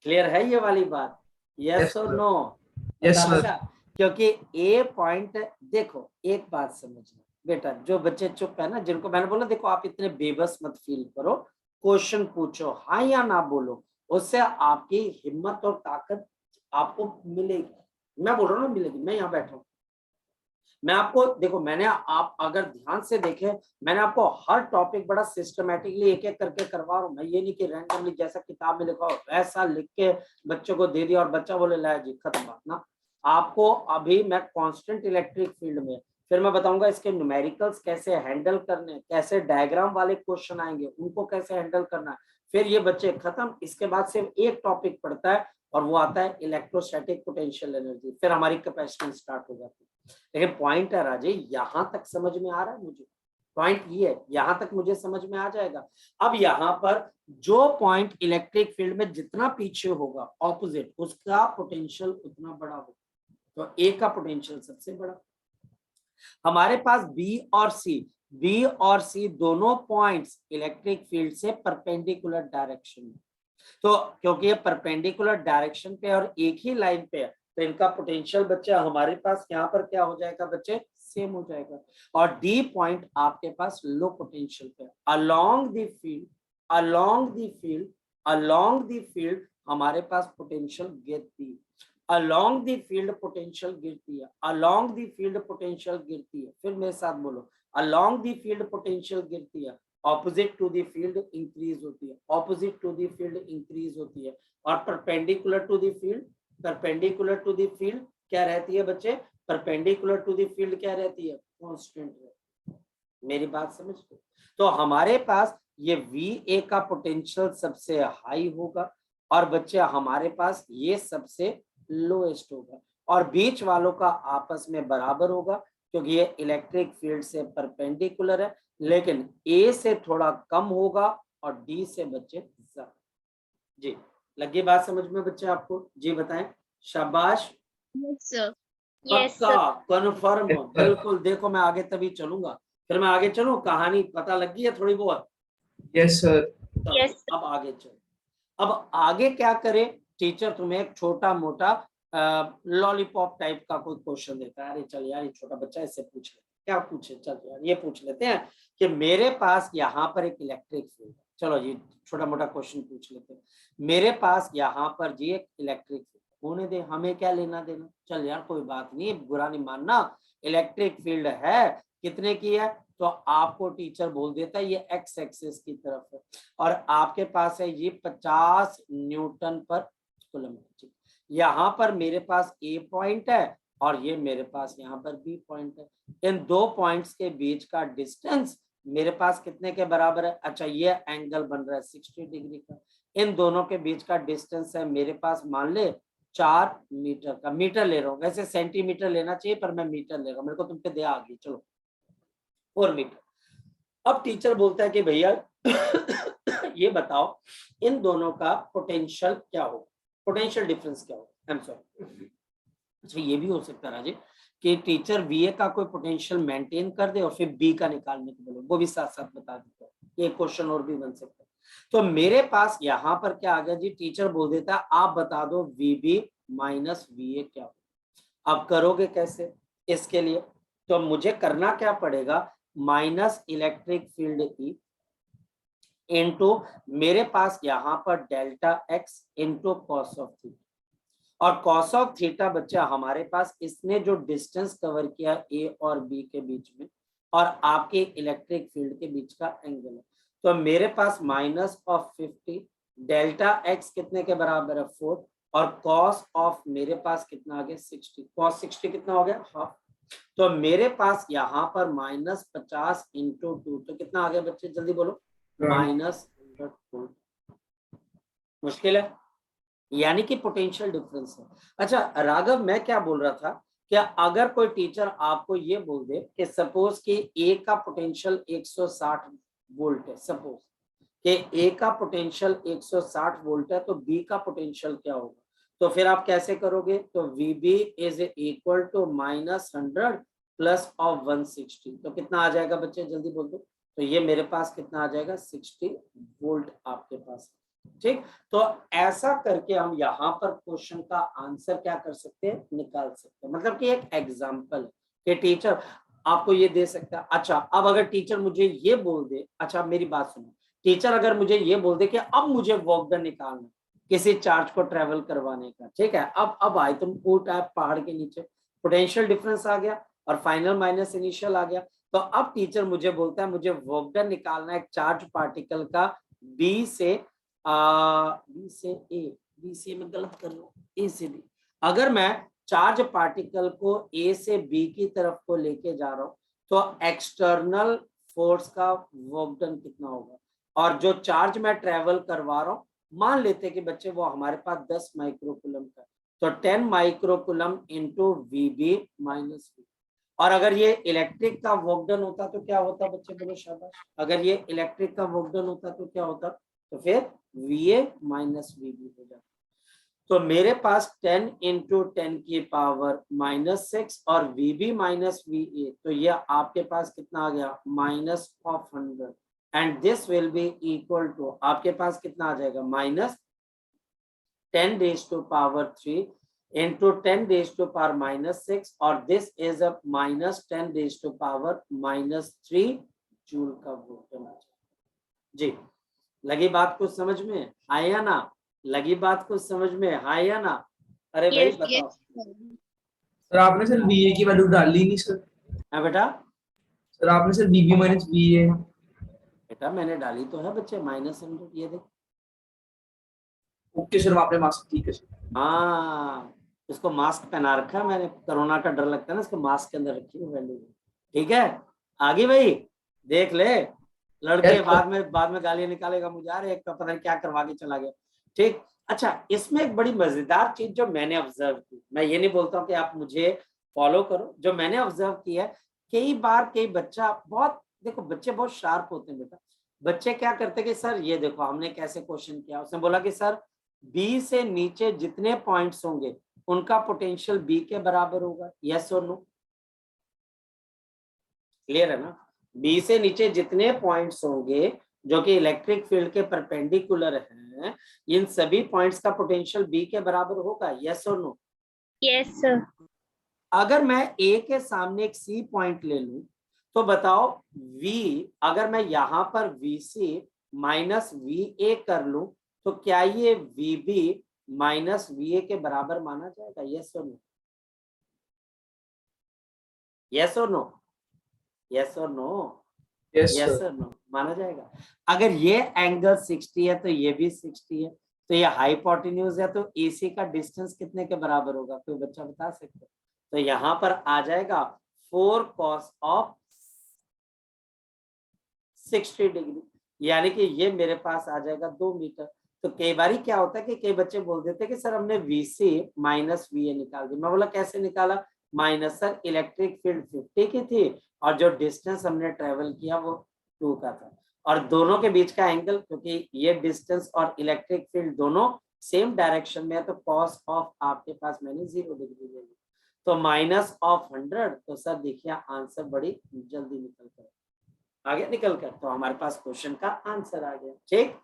क्लियर है ये वाली बात, यस और नो? Yes sir. क्योंकि ए पॉइंट, देखो एक बात समझना बेटा, जो बच्चे चुप है ना, जिनको मैंने बोला देखो आप इतने बेबस मत फील करो, क्वेश्चन पूछो, हाँ या ना बोलो, उससे आपकी हिम्मत और ताकत आपको मिलेगी। मैं बोल रहा हूँ ना मिलेगी, मैं यहाँ बैठा हूँ, मैं आपको देखो, मैंने आप अगर ध्यान से देखें, मैंने आपको हर टॉपिक बड़ा सिस्टमेटिकली एक एक करके करवा रहा हूँ। मैं ये नहीं कि रैंडमली जैसा किताब में लिखा हो वैसा लिख के बच्चों को दे दिया और बच्चा बोले लाया जी खत्म बात ना। आपको अभी मैं कांस्टेंट इलेक्ट्रिक फील्ड में, फिर मैं बताऊंगा इसके न्यूमेरिकल्स कैसे हैंडल करने, कैसे डायग्राम वाले क्वेश्चन आएंगे उनको कैसे हैंडल करना है, फिर ये बच्चे खत्म। इसके बाद सिर्फ एक टॉपिक पढ़ता है और वो आता है इलेक्ट्रोस्टैटिक पोटेंशियल एनर्जी, फिर हमारी कैपेसिटेंस स्टार्ट हो जाती है। लेकिन पॉइंट है राजे, यहां तक समझ में आ रहा है मुझे, पॉइंट ये है, यहां तक मुझे समझ में आ जाएगा। अब यहाँ पर जो पॉइंट इलेक्ट्रिक फील्ड में जितना पीछे होगा ऑपोजिट, उसका पोटेंशियल उतना बड़ा होगा, तो ए का पोटेंशियल सबसे बड़ा। हमारे पास बी और सी दोनों पॉइंट्स इलेक्ट्रिक फील्ड से परपेंडिकुलर डायरेक्शन में, तो क्योंकि ये परपेंडिकुलर डायरेक्शन पे और एक ही लाइन पे है, तो इनका पोटेंशियल बच्चे हमारे पास यहाँ पर क्या हो जाएगा बच्चे, सेम हो जाएगा। और डी पॉइंट आपके पास लो पोटेंशियल पे, अलोंग द फील्ड हमारे पास पोटेंशियल गिरती, अलोंग द फील्ड पोटेंशियल गिरती है, अलोंग द फील्ड पोटेंशियल गिरती है। फिर मेरे साथ बोलो, अलोंग द फील्ड पोटेंशियल गिरती है, opposite to the field increase होती है, opposite to the field increase होती है। और perpendicular to the field, perpendicular to the field क्या रहती है बच्चे, परपेंडिकुलर टू द फील्ड क्या रहती है, कांस्टेंट रहती है। मेरी बात समझ लो। तो हमारे पास ये VA का पोटेंशियल सबसे हाई होगा और बच्चे हमारे पास ये सबसे लोएस्ट होगा, और बीच वालों का आपस में बराबर होगा क्योंकि ये इलेक्ट्रिक फील्ड से परपेंडिकुलर है, लेकिन A से थोड़ा कम होगा और D से बच्चे ज्यादा। जी लगी बात समझ में बच्चे आपको? जी बताएं। शाबाश, Yes, sir. पक्का, कन्फर्म, बिल्कुल। देखो मैं आगे तभी चलूंगा, फिर मैं आगे चलूं, कहानी पता लग गई है थोड़ी बहुत? Yes sir. तो Yes, अब आगे चलो। अब आगे क्या करे, टीचर तुम्हें एक छोटा मोटा लॉलीपॉप टाइप का कोई क्वेश्चन देता है। अरे चल यार, ये छोटा बच्चा, इससे पूछ ले। क्या पूछे, चल यार ये पूछ लेते हैं कि मेरे पास यहाँ पर एक इलेक्ट्रिक फील्ड है। चलो ये छोटा मोटा क्वेश्चन पूछ लेते हैं। मेरे पास यहाँ पर जी एक इलेक्ट्रिक फील्ड, होने दे, हमें क्या लेना देना। चल यार कोई बात नहीं, बुरा नहीं मानना, इलेक्ट्रिक फील्ड है, कितने की है, तो आपको टीचर बोल देता है ये एक्स एक्सिस की तरफ है, और आपके पास है ये 50 न्यूटन पर कूलम। यहाँ पर मेरे पास A पॉइंट है और ये मेरे पास यहाँ पर B पॉइंट है। इन दो पॉइंट्स के बीच का डिस्टेंस मेरे पास कितने के बराबर है, अच्छा ये एंगल बन रहा है 60 डिग्री का। इन दोनों के बीच का डिस्टेंस है मेरे पास, मान ले 4 मीटर का। मीटर ले रहा हूँ, वैसे सेंटीमीटर लेना चाहिए पर मैं मीटर ले रहा हूँ, मेरे को तुम पे दया आ गई। चलो 4 मीटर। अब टीचर बोलता है कि भैया ये बताओ इन दोनों का पोटेंशियल क्या होगा, पोटेंशियल डिफरेंस क्या होगा। आई एम सॉरी, अच्छा ये भी हो सकता है राजे कि टीचर VA का कोई पोटेंशियल मेंटेन कर दे और फिर B का निकालने को बोले, वो भी साथ साथ बता देता है। ये क्वेश्चन और भी बन सकता है। तो मेरे पास यहाँ पर क्या आ गया जी, टीचर बोल देता है आप बता दो VB माइनस VA क्या होगा। अब करोगे कैसे इसके लिए, तो मुझे करना क्या पड़ेगा, minus electric field E into मेरे पास यहाँ पर delta x into cos of theta, और कॉस ऑफ थीटा बच्चा हमारे पास इसने जो डिस्टेंस कवर किया A और B के बीच में और आपके इलेक्ट्रिक फील्ड के बीच का एंगल है। तो मेरे पास माइनस ऑफ 50, डेल्टा x कितने के बराबर है 4, और कॉस ऑफ मेरे पास कितना आ गया 60, कॉस 60 कितना हो गया हाफ। तो मेरे पास यहाँ पर माइनस 50 इंटू 2, तो कितना आ गया बच्चे जल्दी बोलो, माइनस 100 मुश्किल है, यानी कि पोटेंशियल डिफरेंस है। अच्छा राघव, मैं क्या बोल रहा था, क्या अगर कोई टीचर आपको ये बोल दे कि सपोज कि A का पोटेंशियल 160 वोल्ट है, सपोज कि A का पोटेंशियल 160 वोल्ट है, तो B का पोटेंशियल क्या होगा, तो फिर आप कैसे करोगे, तो VB is equal to minus 100 plus of 160, तो कितना आ जाएगा बच्चे जल्दी बोल दो, तो ये मेरे पास कितना आ जाएगा 60 वोल्ट आपके पास। ठीक, तो ऐसा करके हम यहाँ पर क्वेश्चन का आंसर क्या कर सकते हैं, निकाल सकते हैं। मतलब कि एक एग्जांपल कि टीचर आपको ये दे सकता है। अच्छा अब अगर टीचर मुझे ये बोल दे, अच्छा मेरी बात सुनो, टीचर अगर मुझे ये बोल दे कि अब मुझे वर्क डन निकालना किसी चार्ज को ट्रेवल करवाने का, ठीक है, अब आए तुम ऊट आप पहाड़ के नीचे, पोटेंशियल डिफरेंस आ गया और फाइनल माइनस इनिशियल आ गया, तो अब टीचर मुझे बोलता है मुझे वर्क डन निकालना है एक चार्ज पार्टिकल का B से B से A, B से मैं गलत कर रहा हूँ, A से B। अगर मैं चार्ज पार्टिकल को A से B की तरफ को लेके जा रहा हूँ तो एक्सटर्नल फोर्स का वर्क डन कितना होगा, और जो चार्ज मैं ट्रेवल करवा रहा हूँ मान लेते कि बच्चे वो हमारे पास 10 माइक्रोकुलम का, तो 10 microcoulomb into VB minus V। और अगर ये इलेक्ट्रिक का वर्क डन होता तो क्या होता बच्चे बोलो शाबाश, अगर ये इलेक्ट्रिक का वर्क डन होता तो क्या होता, तो फिर VA माइनस VB हो जाता। तो मेरे पास 10 इंटू 10 की पावर माइनस 6 और VB माइनस VA, तो ये आपके पास कितना आ गया minus of 100, and this will be equal to आपके पास कितना आ जाएगा minus 10 raise to power 3 into 10 raised to power minus 6, और this is a minus 10 raised to power minus 3 joule का वोल्ट। जी लगी बात कुछ समझ में, आया ना, लगी बात कुछ समझ में, आया ना, अरे भाई Yes, बताओ। yes. सर आपने सर VA की वैल्यू डाली नहीं सर। हाँ बेटा, सर आपने सर BB माइनस VA। बेटा मैंने डाली तो है बच्चे -100, ये देख। ओके सर, आपने मास्क, ठीक है सर। हाँ, इसको मास्क पहना रखा है मैंने, कोरोना का डर लगता है ना, इसको मास्क के अंदर रखी है वैल्यू। ठीक है, आगे भाई देख ले, लड़के Yes, sir. बाद में गालियां निकालेगा मुझे, यार एक का पता नहीं क्या करवा के चला गया। ठीक, अच्छा इसमें एक बड़ी मजेदार चीज जो मैंने ऑब्जर्व की, मैं ये नहीं बोलता हूँ कि आप मुझे फॉलो करो, जो मैंने ऑब्जर्व की है, कई बार कई बच्चा बहुत, देखो बच्चे बहुत शार्प होते हैं बेटा। बच्चे क्या करते कि सर ये देखो हमने कैसे क्वेश्चन किया, उसने बोला कि सर बी से नीचे जितने पॉइंट्स होंगे उनका पोटेंशियल बी के बराबर होगा, यस और नो? क्लियर है ना? बी से नीचे जितने पॉइंट्स होंगे जो कि इलेक्ट्रिक फील्ड के परपेंडिकुलर हैं, इन सभी पॉइंट्स का पोटेंशियल बी के बराबर होगा, यस और नो? Yes, sir. अगर मैं ए के सामने एक सी पॉइंट ले लूं तो बताओ, वी अगर मैं यहां पर V C minus V A कर लूं तो क्या ये V B minus V A के बराबर माना जाएगा, यस और नो? यस और नो? यस और नो? Yes, yes sir. और नो माना जाएगा। अगर ये एंगल 60 है तो ये भी 60 है, तो ये हाइपोटेन्यूज है, तो एसी का डिस्टेंस कितने के बराबर होगा, कोई बच्चा बता सकते हो? तो यहां पर आ जाएगा 4 cos ऑफ 60 डिग्री, यानी कि ये मेरे पास आ जाएगा 2 मीटर। तो कई बार क्या होता है कि कई बच्चे बोल देते हैं कि सर हमने VC माइनस VA निकाल दी। मैं बोला कैसे निकाला? माइनस सर इलेक्ट्रिक फील्ड 50 की थी और जो डिस्टेंस हमने ट्रेवल किया वो 2 का था, और दोनों के बीच का एंगल, क्योंकि ये डिस्टेंस और इलेक्ट्रिक फील्ड दोनों सेम डायरेक्शन में है, तो कॉस ऑफ आपके पास मैंने 0 डिग्री ले ली, तो माइनस ऑफ 100। तो सर देखिए आंसर बड़ी जल्दी निकल कर आगे निकल कर, तो हमारे पास क्वेश्चन का आंसर आ गया। ठीक,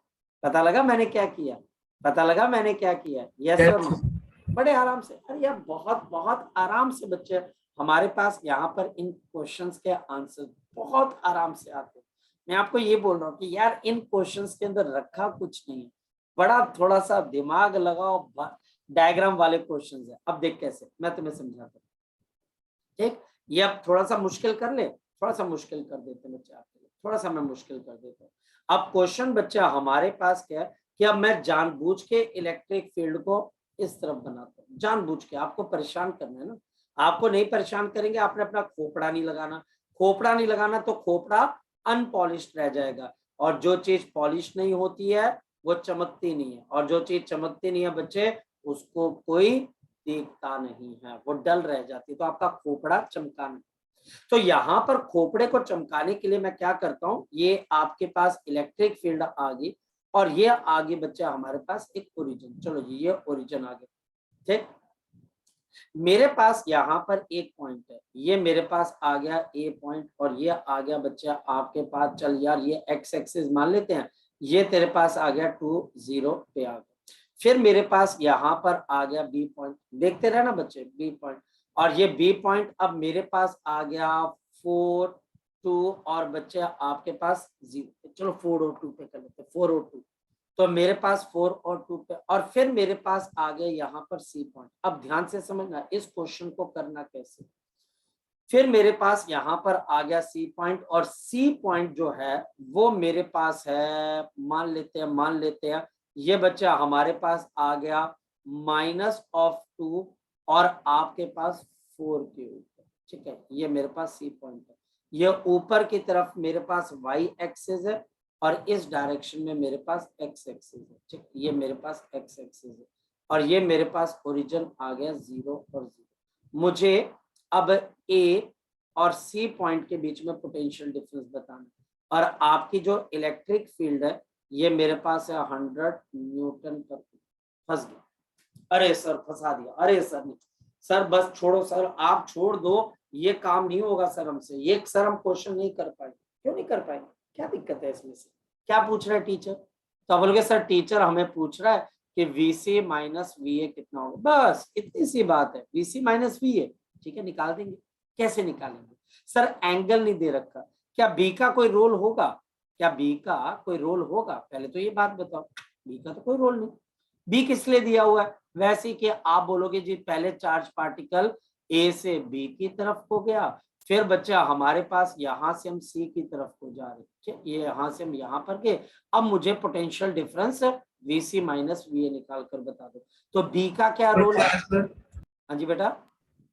पता लगा मैंने क्या किया? पता लगा मैंने क्या किया? यस और नो? बड़े आराम से, अरे यार बहुत बहुत आराम से बच्चे हमारे पास यहाँ पर इन क्वेश्चंस के आंसर बहुत आराम से आते हैं। मैं आपको ये बोल रहा हूँ कि यार इन क्वेश्चंस के अंदर रखा कुछ नहीं है, बड़ा थोड़ा सा दिमाग लगाओ, डायग्राम वाले क्वेश्चंस है। अब देख कैसे मैं तुम्हें समझाता हूँ। ठीक, ये अब थोड़ा सा मुश्किल कर ले, थोड़ा सा मुश्किल कर देते हैं बच्चे आपके लिए, थोड़ा सा मैं मुश्किल कर देता हूँ। अब क्वेश्चन बच्चा हमारे पास क्या है कि अब मैं जानबूझ के इलेक्ट्रिक फील्ड को इस तरफ बनाता हूँ, जानबूझ के आपको परेशान करना है ना। आपको नहीं परेशान करेंगे, आपने अपना खोपड़ा नहीं लगाना, खोपड़ा नहीं लगाना तो खोपड़ा अनपॉलिश्ड रह जाएगा, और जो चीज पॉलिश नहीं होती है वो चमकती नहीं है, और जो चीज चमकती नहीं है बच्चे उसको कोई देखता नहीं है, वो डल रह जाती है, तो आपका खोपड़ा चमकाना। तो यहाँ पर खोपड़े को चमकाने के लिए मैं क्या करता हूँ, ये आपके पास इलेक्ट्रिक फील्ड आ गई और ये आगे बच्चा हमारे पास एक ओरिजिन, चलो ये ओरिजिन आ गया। ठीक, मेरे पास यहाँ पर एक पॉइंट है, ये मेरे पास आ गया ए पॉइंट, और ये आ गया बच्चा आपके पास, चल यार ये एक्स एक्सिस मान लेते हैं, ये तेरे पास आ गया 2 0 पे आ गया। फिर मेरे पास यहाँ पर आ गया बी पॉइंट, देखते रहे ना बच्चे बी पॉइंट, और ये बी पॉइंट अब मेरे पास आ गया 4 2 और बच्चे आपके पास 0, चलो 4 और 2 पे कर लेते, 4 और 2, तो मेरे पास 4 और 2 पे, और फिर मेरे पास आ गया यहाँ पर सी पॉइंट। अब ध्यान से समझना इस क्वेश्चन को करना कैसे। फिर मेरे पास यहाँ पर आ गया सी पॉइंट, और सी पॉइंट जो है वो मेरे पास है, मान लेते हैं ये बच्चा हमारे पास आ गया -2 और आपके पास 4 के ऊपर। ठीक है, ये मेरे पास सी पॉइंट है, ये ऊपर की तरफ मेरे पास वाई एक्सिस है और इस डायरेक्शन में मेरे पास एक्स एक्सिस है। ठीक, ये मेरे पास एक्स एक्सिस है, और ये मेरे पास ओरिजिन आ गया 0 और 0। मुझे अब ए और सी पॉइंट के बीच में पोटेंशियल डिफरेंस बताना, और आपकी जो इलेक्ट्रिक फील्ड है ये मेरे पास है 100 न्यूटन पर। फंस गया, अरे सर फंसा दिया, अरे सर नहीं सर, बस छोड़ो सर, आप छोड़ दो, ये काम नहीं होगा सर हमसे, ये सर हम क्वेश्चन नहीं कर पाएंगे। क्यों नहीं कर पाएंगे, क्या दिक्कत है इसमें से? क्या पूछ रहा है टीचर? तो बोलोगे सर टीचर हमें पूछ रहा है कि VC माइनस VA कितना होगा, बस इतनी सी बात है, VC माइनस VA। ठीक है, निकाल देंगे। कैसे निकालेंगे सर? एंगल नहीं दे रखा, क्या बी का कोई रोल होगा? क्या बी का कोई रोल होगा? पहले तो ये बात बताओ, बी का तो कोई रोल नहीं। बी किस लिए दिया हुआ है, वैसे ही कि आप बोलोगे जी पहले चार्ज पार्टिकल ए से बी की तरफ को गया, फिर बच्चा हमारे पास यहां से हम सी की तरफ को जा रहे, ठीक, ये यहां से हम यहां पर गए। अब मुझे potential difference VC minus V निकाल कर बता दो। तो बी का क्या रोल है? हाँ जी बेटा,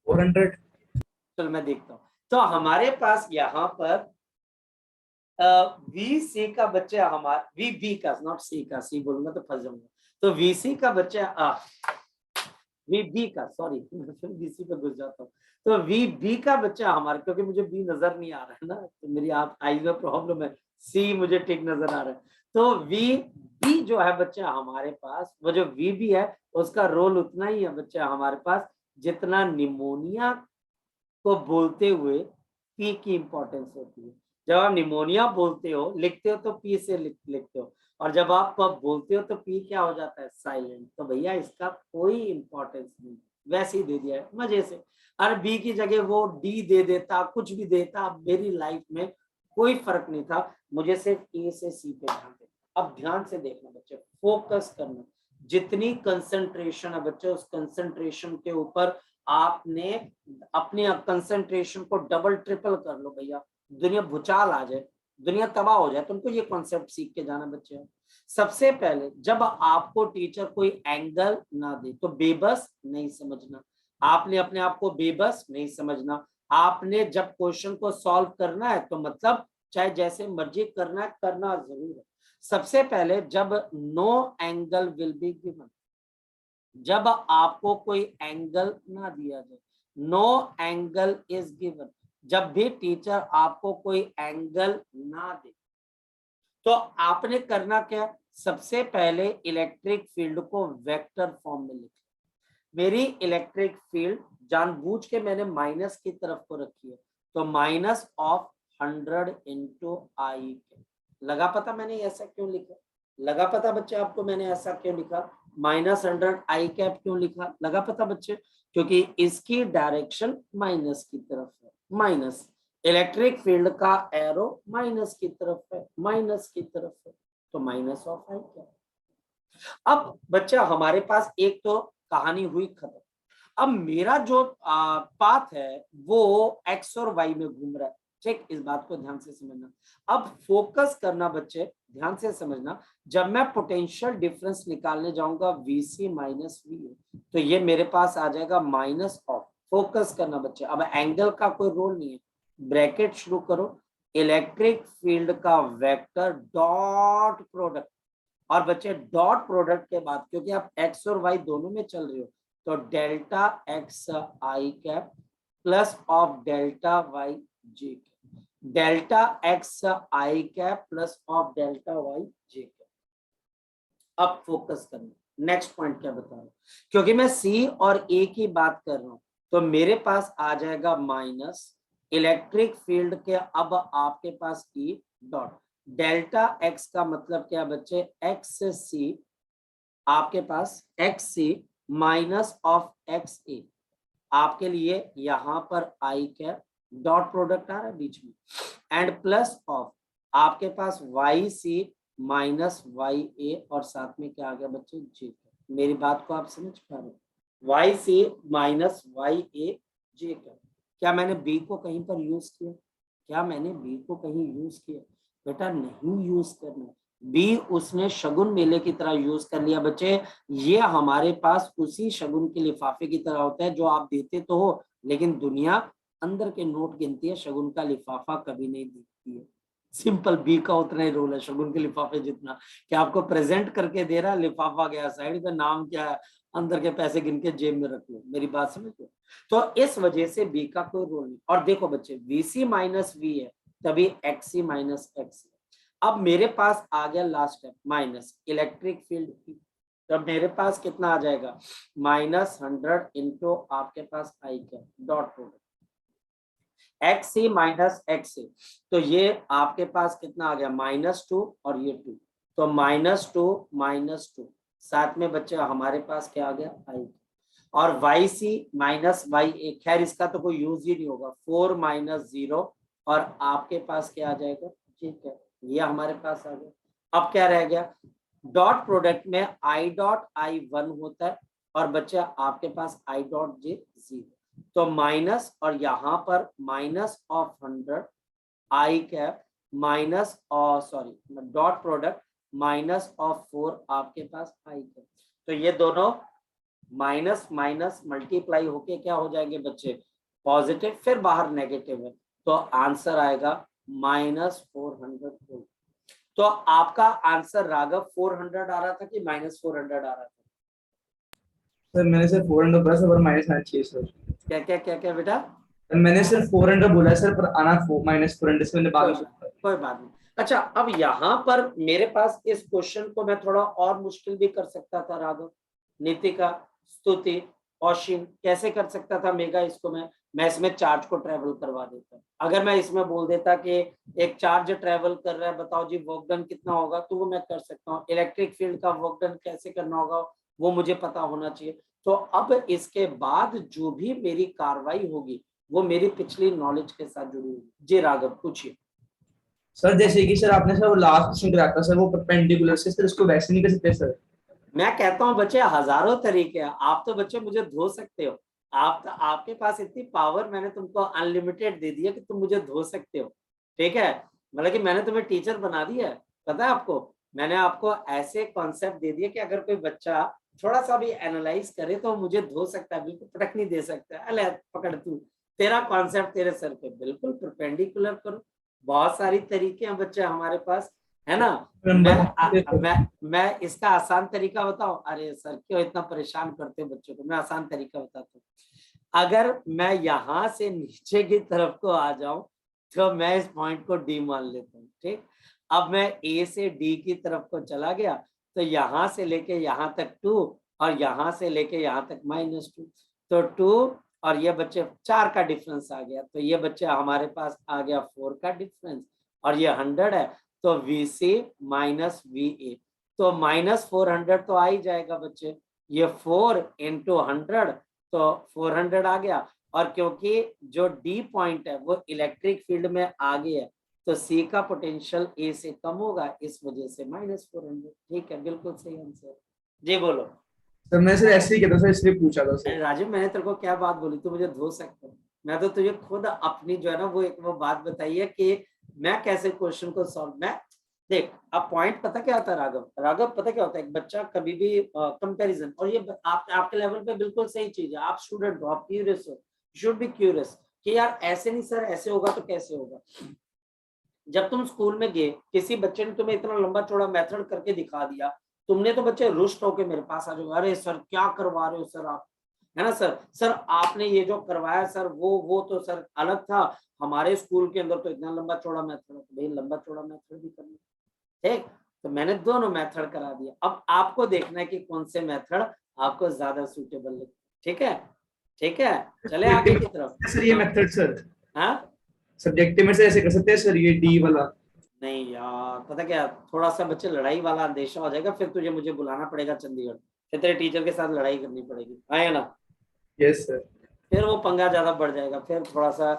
400। चलो मैं देखता हूँ। तो हमारे पास यहाँ पर वी सी का बच्चा हमारा वी बी का, नॉट सी का, सी बोलूंगा तो फंस जाऊंगा। तो वी सी का बच्चा वी बी का, सॉरी फिर बी सी पे घुस जाता हूँ। तो वी बी का बच्चा हमारा, क्योंकि मुझे बी नजर नहीं आ रहा है ना, तो मेरी आप आई में प्रॉब्लम है, सी मुझे ठीक नजर आ रहा है। तो वी बी जो है बच्चा हमारे पास, वो जो वी बी है उसका रोल उतना ही है बच्चा हमारे पास जितना निमोनिया को बोलते हुए पी की इंपॉर्टेंस होती है। जब आप निमोनिया बोलते हो लिखते हो तो पी से लिखते हो, और जब आप बोलते हो तो पी क्या हो जाता है, साइलेंट। तो भैया इसका कोई इंपॉर्टेंस नहीं, वैसे ही दे दिया है मजे से। और बी की जगह वो डी दे देता, कुछ भी देता, मेरी लाइफ में कोई फर्क नहीं था, मुझे सिर्फ ए से सी पे ध्यान देना। अब ध्यान से देखना बच्चे, फोकस करना, जितनी कंसंट्रेशन है बच्चे उस कंसंट्रेशन के ऊपर आपने अपने कंसंट्रेशन को डबल ट्रिपल कर लो भैया, दुनिया भूचाल आ जाए, दुनिया तबाह हो जाए। तुमको ये कॉन्सेप्ट सीख के जाना बच्चे। सबसे पहले जब आपको टीचर कोई एंगल ना दे तो बेबस नहीं समझना, आपने अपने आप को बेबस नहीं समझना। आपने जब क्वेश्चन को सॉल्व करना है तो मतलब चाहे जैसे मर्जी करना है, करना जरूर है। सबसे पहले जब no angle will be given, जब आपको कोई एंगल ना दिया जाए, नो एंगल इज गिवन, जब भी टीचर आपको कोई एंगल ना दे तो आपने करना क्या, सबसे पहले इलेक्ट्रिक फील्ड को वेक्टर फॉर्म में लिखना। मेरी इलेक्ट्रिक फील्ड जानबूझ के मैंने माइनस की तरफ को रखी है, तो माइनस ऑफ 100 इंटू आई। लगा पता मैंने ऐसा क्यों लिखा, लगा पता बच्चे आपको मैंने ऐसा क्यों लिखा, -100 आई कैप क्यों लिखा, लगा पता बच्चे? क्योंकि इसकी डायरेक्शन माइनस की तरफ है, माइनस, इलेक्ट्रिक फील्ड का एरो माइनस की तरफ है, माइनस की तरफ है, तो माइनस ऑफ आई कैप। अब बच्चा हमारे पास एक तो कहानी हुई खत्म। अब मेरा जो पाथ है वो एक्स और वाई में घूम रहा है, ठीक, इस बात को ध्यान से समझना। अब फोकस करना बच्चे, ध्यान से समझना, जब मैं पोटेंशियल डिफरेंस निकालने जाऊंगा वीसी माइनस वी, तो ये मेरे पास आ जाएगा माइनस ऑफ, फोकस करना बच्चे। अब एंगल का कोई रोल नहीं है, ब्रैकेट शुरू करो, इलेक्ट्रिक फील्ड का वेक्टर डॉट प्रोडक्ट, और बच्चे डॉट प्रोडक्ट के बाद क्योंकि आप एक्स और वाई दोनों में चल रहे हो, तो delta X I cap plus of delta Y J cap, delta X I cap plus of delta Y J cap. अब फोकस करना, नेक्स्ट पॉइंट क्या बता रहा हूं, क्योंकि मैं सी और ए की बात कर रहा हूं, तो मेरे पास आ जाएगा माइनस इलेक्ट्रिक फील्ड के, अब आपके पास ई डॉट डेल्टा एक्स का मतलब क्या बच्चे, एक्स सी, आपके पास X C minus of X A, आपके लिए यहां पर आई कैप डॉट प्रोडक्ट आ रहा है बीच में, एंड प्लस ऑफ आपके पास Y C minus Y A, और साथ में क्या आ गया बच्चे, जे। मेरी बात को आप समझ पा रहे हो, वाई सी माइनस वाई ए जे कैप। क्या मैंने बी को कहीं पर यूज किया, क्या मैंने बी को कहीं यूज किया, बेटा नहीं यूज करना। बी उसने शगुन मेले की तरह यूज कर लिया बच्चे, ये हमारे पास उसी शगुन के लिफाफे की तरह होता है जो आप देते तो हो, लेकिन दुनिया अंदर के नोट गिनती है, शगुन का लिफाफा कभी नहीं देखती है। सिंपल, बी का उतना ही रोल है शगुन के लिफाफे जितना, कि आपको प्रेजेंट करके दे रहा है, लिफाफा गया साइड पे, नाम क्या है, अंदर के पैसे गिन के जेब में रख लो। मेरी बात समझ लो, तो इस वजह से बी का कोई रोल नहीं। और देखो बच्चे, वीसी माइनस वी है तभी एक्सी माइनस एक्स। अब मेरे पास आ गया last step, minus electric field की, तब मेरे पास कितना आ जाएगा, -100 इंटू आपके पास आई cap dot product x C minus x सी, तो ये आपके पास कितना आ गया, -2 और ये 2, तो -2 साथ में बच्चे हमारे पास क्या आ गया, आई, और वाई सी माइनस वाई ए, खैर इसका तो कोई यूज ही नहीं होगा, 4 - 0, और आपके पास क्या आ जाएगा, ठीक है, ये हमारे पास आ गया। अब क्या रह गया, डॉट प्रोडक्ट में आई डॉट आई 1 होता है और बच्चा आपके पास आई डॉट जे 0, तो माइनस और यहाँ पर minus of 100 I cap minus और sorry dot product minus of 4 आपके पास आई कैप, तो ये दोनों माइनस माइनस मल्टीप्लाई होके क्या हो जाएंगे बच्चे पॉजिटिव, फिर बाहर नेगेटिव है, तो आंसर आएगा -400। तो आपका आंसर राघव 400 आ रहा था कि -400 आ रहा था? सर मैंने सिर्फ 400 बोला सर, पर माइनस आना चाहिए सर। क्या बेटा? मैंने सिर्फ 400 बोला सर, पर आना -400 से मैंने बाद में सोचा। कोई बात नहीं। अच्छा, अब यहाँ पर मेरे पास इस क्वेश्चन को मैं थोड़ा और मुश्किल भी कर सकता था राघव, नितिका, स्तुति, औशिन, कैसे कर सकता था मेगा? इसको मैं इसमें चार्ज को ट्रेवल करवा देता। अगर मैं इसमें बोल देता कि एक चार्ज ट्रेवल कर रहा है, बताओ जी वर्क डन कितना होगा, तो वो मैं कर सकता हूँ। इलेक्ट्रिक फील्ड का वर्क डन कैसे करना होगा वो मुझे पता होना चाहिए। तो अब इसके बाद जो भी मेरी कार्रवाई होगी वो मेरी पिछली नॉलेज के साथ जुड़ी होगी। जी राघव पूछिए। सर जैसे कि सर आपने सर वो लास्ट क्वेश्चन कराया था सर, वो परपेंडिकुलर से सर उसको वैसे नहीं कर सकते सर? मैं कहता हूँ बच्चे हजारों तरीके हैं। आप तो बच्चे मुझे धो सकते हो, आपके पास इतनी पावर मैंने तुमको अनलिमिटेड दे दी है कि तुम मुझे धो सकते हो, ठीक है? मतलब कि मैंने तुम्हें टीचर बना दिया है, पता है आपको? मैंने आपको ऐसे कॉन्सेप्ट दे दिए कि अगर कोई बच्चा थोड़ा सा भी एनालाइज करे तो मुझे धो सकता है, बिल्कुल पटक नहीं दे सकता है। अले पकड़ तू, तेरा कॉन्सेप्ट तेरे सर पे, बिल्कुल परपेंडिकुलर करो। बहुत सारी तरीके हैं बच्चे हमारे पास, है ना? मैं इसका आसान तरीका बताऊं? अरे सर क्यों इतना परेशान करते हो बच्चों को, मैं आसान तरीका बताता हूँ। अगर मैं यहाँ से नीचे की तरफ को आ जाऊं तो मैं इस पॉइंट को डी मान लेता हूँ, ठीक? अब मैं ए से डी की तरफ को चला गया तो यहाँ से लेके यहाँ तक 2 और यहाँ से लेके यहाँ तक -2, तो 2 और ये बच्चे 4 का डिफरेंस आ गया, तो ये बच्चे हमारे पास आ गया 4 का डिफरेंस, और ये 100 है तो VC माइनस VA, तो -400 तो आ ही जाएगा बच्चे। ये 4 into 100 तो 400 आ गया, और क्योंकि जो D पॉइंट है वो इलेक्ट्रिक फील्ड में आगे है तो C का पोटेंशियल A से कम होगा, इस वजह से -400। ठीक है, बिल्कुल सही आंसर। जी बोलो। सर मैं सर ऐसे ही कहता सर, इसलिए पूछा था सर। राजीव मैंने तेरे को क्या बात बोली, तू मुझे धो सकता है? मैं तो तुझे खुद अपनी जो है ना वो बात बताई है कि मैं कैसे क्वेश्चन को सॉल्व, मैं देख। अब पॉइंट पता क्या होता है राघव पता क्या होता है? एक बच्चा कभी भी कंपैरिजन, और ये आपके लेवल पे बिल्कुल सही चीज है, आप स्टूडेंट हो, आप क्यूरियस हो, शुड बी क्यूरियस कि यार ऐसे नहीं सर, ऐसे होगा तो कैसे होगा। जब तुम स्कूल में गए, किसी बच्चे ने तुम्हें इतना लंबा चौड़ा मेथड करके दिखा दिया, तुमने तो बच्चे रुष्ट होके मेरे पास आ जाओ, अरे सर क्या करवा रहे हो सर आप, है ना सर आपने ये जो करवाया सर वो तो सर अलग था, हमारे स्कूल के अंदर तो इतना लंबा चौड़ा मेथड है। भाई लंबा चौड़ा मेथड भी करना, ठीक? तो मैंने दोनों मेथड करा दिया। अब आपको देखना है कि कौन से मेथड आपको ज्यादा सूटेबल लगे। ठीक है, ठीक है, चले आगे की तरफ। सर ये मेथड सर, हाँ सब्जेक्टिव में से ऐसे कर सकते हैं सर, ये डी वाला? नहीं यार, पता क्या, थोड़ा सा बच्चे लड़ाई वाला अंदेशा हो जाएगा, फिर तुझे मुझे बुलाना पड़ेगा चंडीगढ़, फिर तेरे टीचर के साथ लड़ाई करनी पड़ेगी, आए ना? Yes sir. फिर वो पंगा ज्यादा बढ़ जाएगा, फिर थोड़ा सा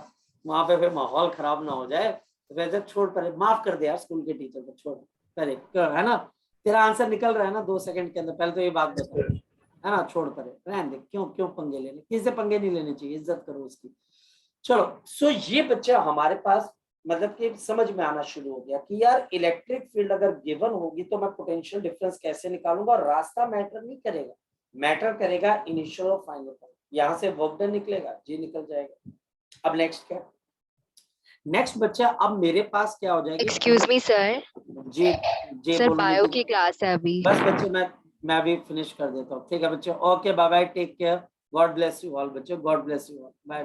वहां पे फिर माहौल खराब ना हो जाए, तो वैसे छोड़, पहले माफ कर दे यार स्कूल के टीचर को, छोड़ पहले, है ना? तेरा आंसर निकल रहा है ना 2 सेकंड के अंदर, पहले तो ये बात बता, है ना? छोड़ परे, रहने दे, क्यों पंगे लेने, किसी से पंगे नहीं लेने चाहिए, इज्जत करो उसकी। चलो, सो ये बच्चे हमारे पास मतलब कि समझ में आना शुरू हो गया कि यार इलेक्ट्रिक फील्ड अगर गिवन होगी तो मैं पोटेंशियल डिफरेंस कैसे निकालूंगा, और रास्ता मैटर नहीं करेगा, मैटर करेगा इनिशियल और फाइनल पर। यहाँ से वर्क डन निकलेगा, जी निकल जाएगा। अब नेक्स्ट क्या? नेक्स्ट बच्चा, अब मेरे पास क्या हो जाएगा? एक्सक्यूज मी सर, जी सर बोलो। बायो की क्लास है अभी। बस बच्चे मैं अभी फिनिश कर देता हूँ, ठीक है बच्चे? Okay bye bye, take care, God bless you all बच्चे, God bless you all, bye.